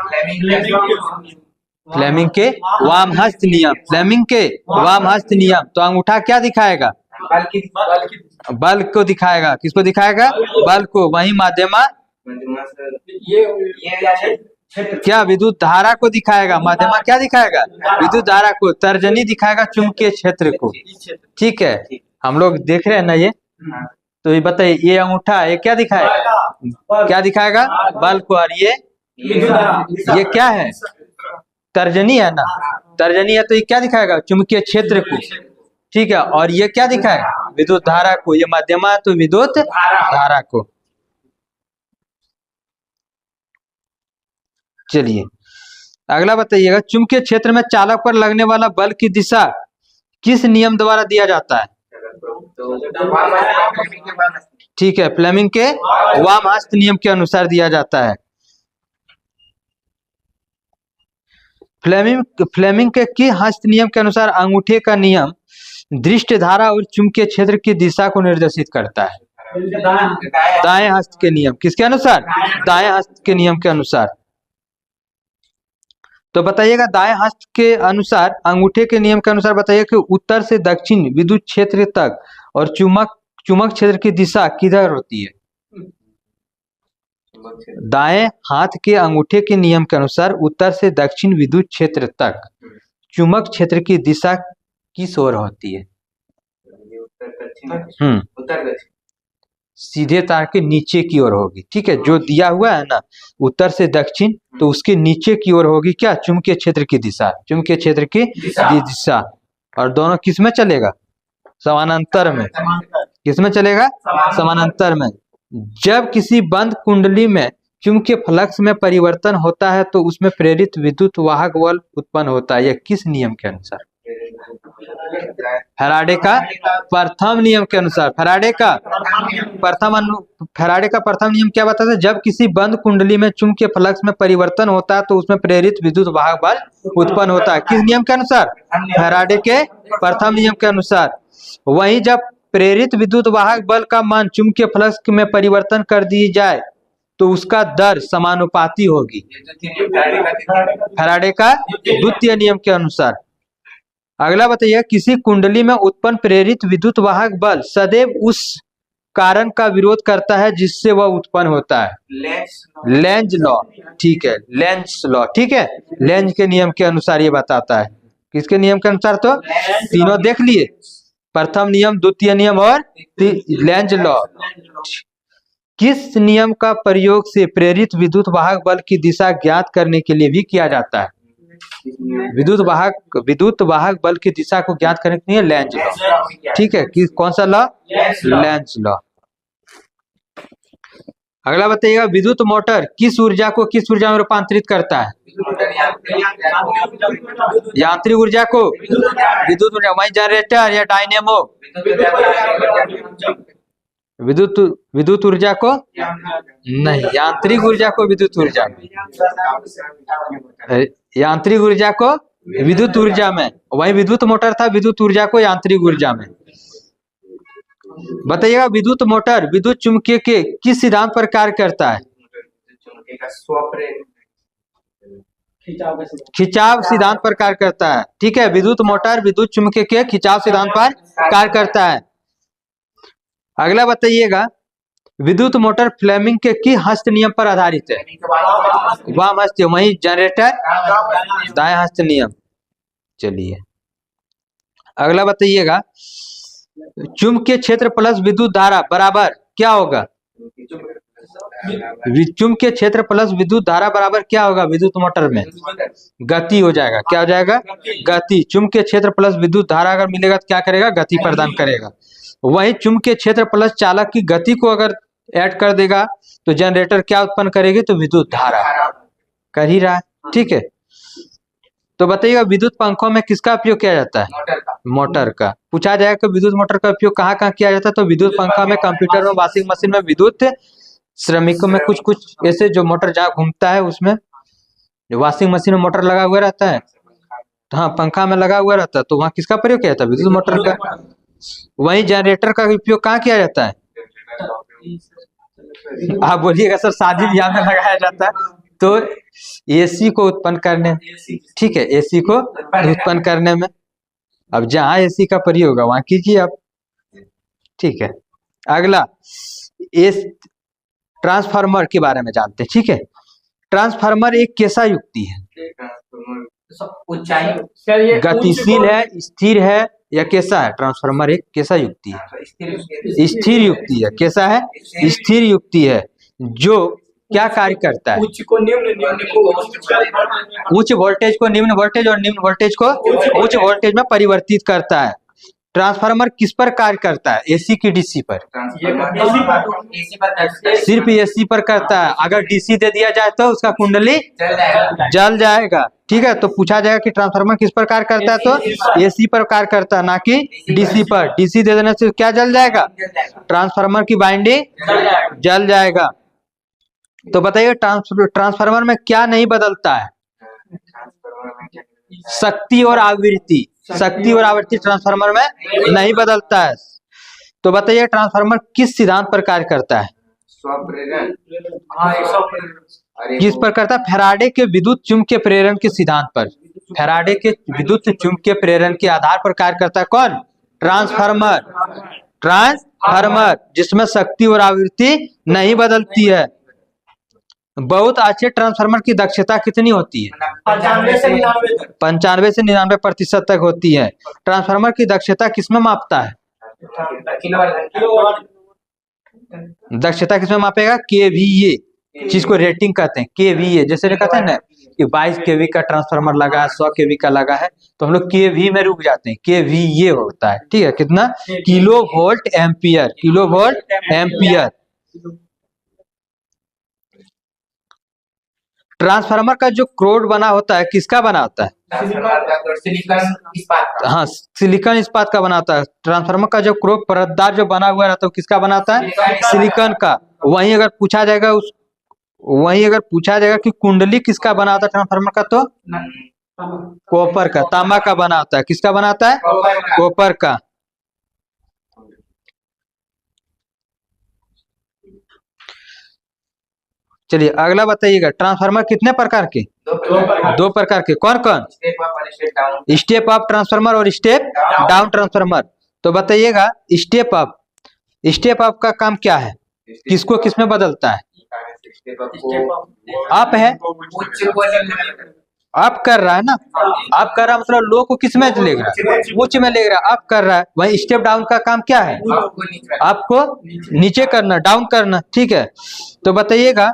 फ्लेमिंग के वामहस्त नियम, फ्लेमिंग के वामहस्त नियम। तो अंगूठा क्या दिखाएगा? बल को दिखाएगा। किसको दिखाएगा? बल को। वही माध्यमा क्या? विद्युत धारा को दिखाएगा। माध्यमा क्या दिखाएगा? विद्युत धारा को। तर्जनी दिखाएगा चुंबकीय क्षेत्र को। ठीक है, हम लोग देख रहे हैं ना ये। तो ये बताइए, ये अंगूठा ये क्या दिखाएगा? क्या दिखाएगा? बल को। और ये क्या है? तर्जनी है ना। तर्जनी है तो ये क्या दिखाएगा? चुंबकीय क्षेत्र को। ठीक है, और ये क्या दिखाएगा? विद्युत धारा को। ये माध्यमा तो विद्युत धारा को। चलिए अगला बताइएगा, चुंबकीय क्षेत्र में चालक पर लगने वाला बल की दिशा किस नियम द्वारा दिया जाता है? ठीक है, फ्लेमिंग के वामहस्त नियम के अनुसार दिया जाता है। फ्लेमिंग के की हस्त नियम के अनुसार अंगूठे का नियम दृष्टि धारा और चुंबकीय क्षेत्र की दिशा को निर्देशित करता है। दाएं हस्त के नियम किसके अनुसार? दाएं हस्त के नियम के अनुसार। तो बताइएगा, दाएं हस्त के अनुसार अंगूठे के नियम के अनुसार बताइए कि उत्तर से दक्षिण विद्युत क्षेत्र तक और चुंबक क्षेत्र की दिशा किधर होती है? दाएं हाथ के अंगूठे के नियम के अनुसार उत्तर से दक्षिण विद्युत क्षेत्र तक चुंबक क्षेत्र की दिशा किस ओर होती है? उत्तर दक्षिण। सीधे तार के नीचे की ओर होगी। ठीक है, जो दिया हुआ है ना उत्तर से दक्षिण, तो उसके नीचे की ओर होगी क्या? चुंबकीय क्षेत्र की दिशा। चुंबकीय क्षेत्र की दिशा। और दोनों किस में चलेगा? समानांतर में। किस में चलेगा? समानांतर में। जब किसी बंद कुंडली में चुंबकीय फ्लक्स में परिवर्तन होता है तो उसमें प्रेरित विद्युत वाहक बल उत्पन्न होता है। यह किस नियम के अनुसार? फैराडे का प्रथम नियम के अनुसार। फैराडे का प्रथम नियम क्या बताता है? जब किसी बंद कुंडली में चुंबकीय फ्लक्स में परिवर्तन होता है तो उसमें प्रेरित विद्युत वाहक बल उत्पन्न होता है। किस नियम के अनुसार? फैराडे के प्रथम नियम के अनुसार। वहीं जब प्रेरित विद्युत वाहक बल का मान चुंबकीय फ्लक्स में परिवर्तन कर दी जाए तो उसका दर समानुपाती होगी। फैराडे का द्वितीय नियम के अनुसार। अगला बताइए, किसी कुंडली में उत्पन्न प्रेरित विद्युत वाहक बल सदैव उस कारण का विरोध करता है जिससे वह उत्पन्न होता है। Lenz law. ठीक है, लेंज लॉ। ठीक है, लेंज के नियम के अनुसार ये बताता है। किसके नियम के अनुसार? तो तीनों देख लिए, प्रथम नियम, द्वितीय नियम और लेंज लॉ। किस नियम का प्रयोग से प्रेरित विद्युत वाहक बल की दिशा ज्ञात करने के लिए भी किया जाता है? विद्युत वाहक बल की दिशा को ज्ञात करने के लिए लेंज लॉ। ठीक है, कौन सा लॉ? Lenz law. अगला बताइएगा, विद्युत मोटर किस ऊर्जा को किस ऊर्जा में रूपांतरित करता है? यांत्रिक ऊर्जा को विद्युत ऊर्जा। वही जनरेटर या डायनेमो विद्युत ऊर्जा को नहीं, यांत्रिक ऊर्जा को विद्युत ऊर्जा में, यांत्रिक ऊर्जा को विद्युत ऊर्जा में। वही विद्युत मोटर था, विद्युत ऊर्जा को यांत्रिक ऊर्जा में। बताइएगा, विद्युत मोटर विद्युत चुम्बकीय के किस सिद्धांत पर कार्य करता है? खिंचाव सिद्धांत पर कार्य करता है। ठीक है, विद्युत मोटर विद्युत चुम्बकीय के खिंचाव सिद्धांत पर कार्य करता है। अगला बताइएगा, विद्युत मोटर फ्लेमिंग के की हस्त नियम पर आधारित है? वाम हस्त। वही जनरेटर दाएं हस्त नियम। चलिए अगला बताइएगा, चुंबकीय क्षेत्र प्लस विद्युत धारा बराबर क्या होगा? चुंबकीय क्षेत्र प्लस विद्युत धारा बराबर क्या होगा? विद्युत मोटर में गति हो जाएगा। क्या हो जाएगा? गति। चुंबकीय क्षेत्र प्लस विद्युत धारा अगर मिलेगा तो क्या करेगा? गति प्रदान करेगा। वही चुंबकीय क्षेत्र प्लस चालक की गति को अगर ऐड कर देगा तो जनरेटर क्या उत्पन्न करेगी? तो विद्युत धारा कर ही रहा है। ठीक है, तो बताइएगा, विद्युत पंखों में किसका उपयोग किया जाता है? मोटर का। पूछा जाएगा कि विद्युत मोटर का उपयोग कहाँ कहाँ किया जाता है? तो विद्युत पंखा में, कंप्यूटर में, वॉशिंग मशीन में, विद्युत श्रमिकों में, कुछ ऐसे जो मोटर जहाँ घूमता है उसमें, जो वॉशिंग मशीन में मोटर लगा हुआ रहता है, हाँ पंखा में लगा हुआ रहता है, तो वहाँ किसका प्रयोग किया जाता है? विद्युत मोटर का। वहीं जनरेटर का उपयोग कहाँ किया जाता है? आप बोलिएगा सर शादी ब्याह में लगाया जाता है, तो एसी को उत्पन्न करने में, ठीक है, एसी को उत्पन्न करने में। अब जहाँ एसी का प्रयोग होगा वहां कीजिए आप, ठीक है। अगला एस ट्रांसफार्मर के बारे में जानते हैं, ठीक है। ट्रांसफार्मर एक कैसा युक्ति है? ऊंचाई गतिशील है, स्थिर है, या कैसा है? ट्रांसफार्मर एक कैसा युक्ति है? स्थिर युक्ति है। कैसा है? स्थिर युक्ति है, जो क्या कार्य करता है? उच्च को निम्न, निम्न को उच्च वोल्टेज को निम्न वोल्टेज और निम्न वोल्टेज को उच्च वोल्टेज में परिवर्तित करता है। ट्रांसफार्मर किस पर कार्य करता है? एसी की डीसी पर? सिर्फ एसी पर करता है। अगर डीसी दे दिया जाए तो उसका कुंडली जल जाएगा, ठीक है। तो पूछा जाएगा कि ट्रांसफार्मर किस पर कार्य करता है, तो एसी पर कार्य करता है, ना कि डीसी पर। डीसी दे देने से क्या जल जाएगा? ट्रांसफार्मर की वाइंडिंग जल जाएगा। तो बताइए ट्रांसफार्मर में क्या नहीं बदलता है? शक्ति और आवृत्ति। शक्ति और आवृत्ति ट्रांसफार्मर में नहीं बदलता है। तो बताइए ट्रांसफार्मर किस सिद्धांत पर कार्य करता है? किस पर करता है? फैराडे के विद्युत चुम्बकीय प्रेरण के सिद्धांत पर। फैराडे के विद्युत चुम्बकीय प्रेरण के आधार पर कार्य करता है कौन? ट्रांसफार्मर। ट्रांसफार्मर जिसमें शक्ति और आवृत्ति नहीं बदलती है। बहुत अच्छे ट्रांसफार्मर की दक्षता कितनी होती है? 95 से 99% तक होती है। ट्रांसफार्मर की दक्षता किसमें मापता है? दक्षता किसमें मापेगा? केवीए, जिसको रेटिंग कहते हैं, केवीए। जैसे कहते हैं ना कि 22 केवी का ट्रांसफार्मर लगा है, 100 केवी का लगा है, तो हम लोग केवी में रुक जाते हैं। केवीए होता है, ठीक है। कितना? Kilo volt ampere. Kilo volt ampere. Transformer का जो क्रोड बना होता है किसका बना होता है? हाँ, सिलिकॉन इस्पात का बना होता है। ट्रांसफार्मर का जो क्रोड परतदार जो बना हुआ रहता है किसका बना होता है? सिलिकॉन का। वहीं अगर पूछा जाएगा कि कुंडली किसका बना होता है ट्रांसफार्मर का, तो कॉपर का, तांबा का बना होता है। किसका बना होता है? कॉपर का। चलिए अगला बताइएगा, ट्रांसफार्मर कितने प्रकार के? दो प्रकार के। कौन कौन? स्टेप अप ट्रांसफार्मर और स्टेप डाउन ट्रांसफार्मर। तो बताइएगा स्टेप अप। स्टेप अप का काम क्या है? किसको किसमें बदलता है? अप है, अप कर रहा है ना। अप कर रहा है मतलब लो को किस में ले रहा है? उच्च में ले रहा है, अप कर रहा है। वही स्टेप डाउन का काम क्या है? आपको नीचे करना, डाउन करना, ठीक है। तो बताइएगा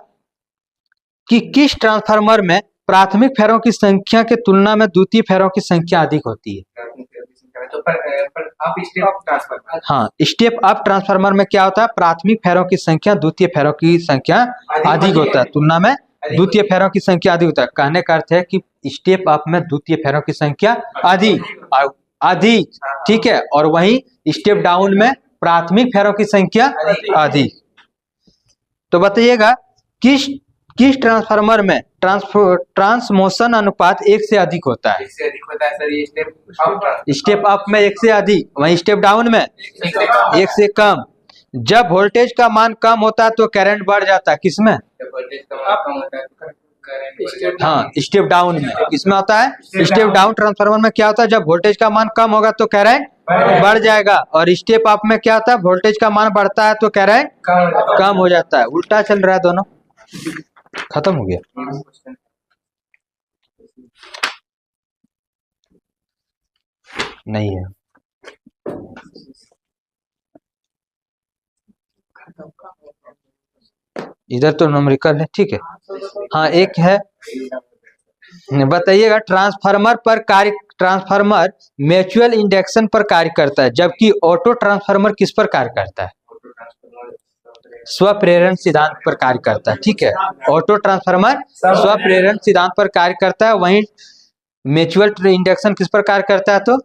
कि किस ट्रांसफार्मर में प्राथमिक फेरों की संख्या के तुलना में द्वितीय फेरों की संख्या अधिक होती है? हाँ, स्टेप अप ट्रांसफार्मर में क्या होता है? प्राथमिक फेरों की संख्या द्वितीय फेरों की संख्या अधिक होता है, तुलना में द्वितीय फेरों की संख्या अधिक होता है। कहने का अर्थ है कि स्टेप अप में द्वितीय फेरों की संख्या अधिक, ठीक है। और वहीं स्टेप डाउन में प्राथमिक फेरों की संख्या अधिक। तो बताइएगा किस ट्रांसफार्मर में ट्रांसमोशन अनुपात 1 से अधिक होता है? स्टेप अप में 1 से अधिक, वहीं स्टेप डाउन में 1 से कम। जब वोल्टेज का मान कम होता है तो करंट बढ़ जाता है। किसमें? हाँ, स्टेप डाउन में। किसमें होता है? स्टेप डाउन ट्रांसफार्मर में क्या होता है? जब वोल्टेज का मान कम होगा तो करंट बढ़ जाएगा। और स्टेप अप में क्या होता है? वोल्टेज का मान बढ़ता है तो करंट कम हो जाता है। उल्टा चल रहा है दोनों। खत्म हो गया। नहीं है इधर तो न्यूमेरिकल है, ठीक है। हाँ एक है, बताइएगा ट्रांसफार्मर म्यूचुअल इंडक्शन पर कार्य करता है, जबकि ऑटो ट्रांसफार्मर किस पर कार्य करता है? स्वप्रेरण सिद्धांत पर कार्य करता है, ठीक है। ऑटो ट्रांसफार्मर स्वप्रेरण सिद्धांत पर कार्य करता है, वहीं म्यूचुअल इंडक्शन किस पर कार्य करता है? तो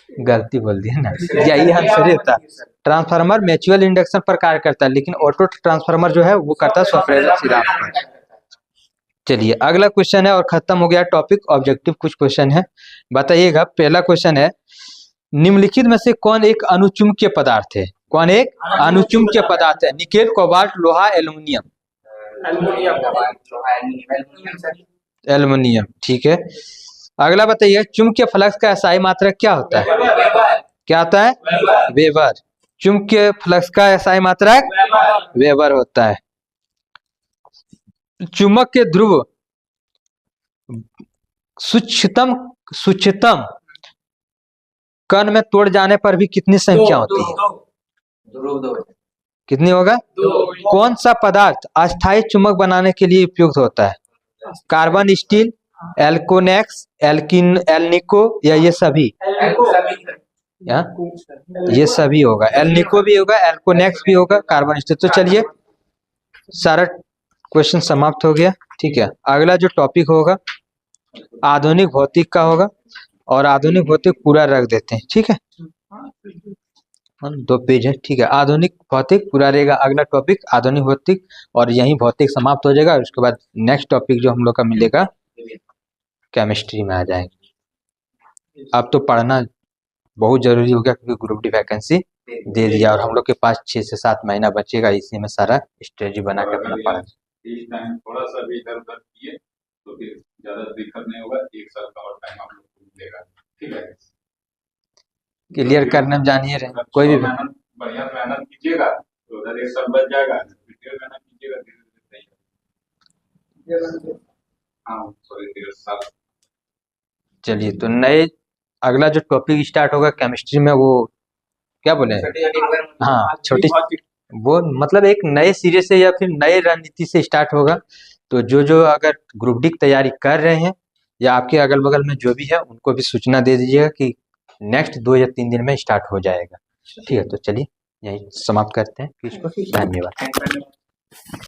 गलती बोल दी है ना, यही आंसर था। ट्रांसफार्मर म्यूचुअल इंडक्शन पर कार्य करता है, लेकिन ऑटो ट्रांसफार्मर जो है वो करता है स्वप्रेरण सिद्धांत पर। चलिए अगला क्वेश्चन है और खत्म हो गया टॉपिक। ऑब्जेक्टिव कुछ क्वेश्चन है, बताइएगा। पहला क्वेश्चन है, निम्नलिखित में से कौन एक अनुचुंबकीय पदार्थ है? कौन एक अनुचुंबकीय पदार्थ है? निकेल, कोबाल्ट, लोहा, एल्युमिनियम। एल्युमिनियम, ठीक है। अगला बताइए, चुंबकीय फ्लक्स का SI मात्रक क्या होता है? क्या होता है? वेबर। चुंबकीय फ्लक्स का SI मात्रक वेबर होता है। चुंबक के ध्रुव सूक्ष्मतम कण में तोड़ जाने पर भी कितनी संख्या होती है? कितनी होगा? कौन सा पदार्थ अस्थायी चुंबक बनाने के लिए उपयुक्त होता है? कार्बन स्टील, एल्कोनेक्स, एल्निको या ये सभी? ये सभी होगा। एल्निको भी होगा, एल्कोनेक्स भी होगा, कार्बन स्टील। तो चलिए सारा क्वेश्चन समाप्त हो गया, ठीक है। अगला जो टॉपिक होगा आधुनिक भौतिक का होगा, और आधुनिक भौतिक पूरा रख देते हैं, ठीक है। 2 पेज है, ठीक है। आधुनिक भौतिक पूरा रहेगा अगला टॉपिक, आधुनिक भौतिक, और यही भौतिक समाप्त हो जाएगा। उसके बाद नेक्स्ट टॉपिक जो हम लोग का मिलेगा केमिस्ट्री में आ जाएंगे। अब तो पढ़ना बहुत जरूरी हो गया क्योंकि ग्रुप डी वैकेंसी दे दिया और हम लोग के पास 6 से 7 महीना बचेगा, इसी में सारा स्ट्रेटजी बना के अपना पढ़ा। इस टाइम थोड़ा सा भी इधर उधर किए तो फिर ज्यादा दिक्कत नहीं होगा। 1 साल का और टाइम आप लोग को मिलेगा, ठीक है। क्लियर करने में जानिए रहे, कोई भी बढ़िया मेहनत कीजिएगा तो उधर 1 साल बच जाएगा। मेहनत कीजिएगा धीरे धीरे। हाँ सॉरी 1 साल। चलिए तो नए अगला जो टॉपिक स्टार्ट होगा केमिस्ट्री में, वो क्या बोले? हाँ छोटी, वो मतलब एक नए सिरे से या फिर नए रणनीति से स्टार्ट होगा। तो जो अगर ग्रुप डी की तैयारी कर रहे हैं या आपके अगल बगल में जो भी है उनको भी सूचना दे दीजिएगा कि नेक्स्ट 2 या 3 दिन में स्टार्ट हो जाएगा, ठीक है। तो चलिए यही समाप्त करते हैं, धन्यवाद।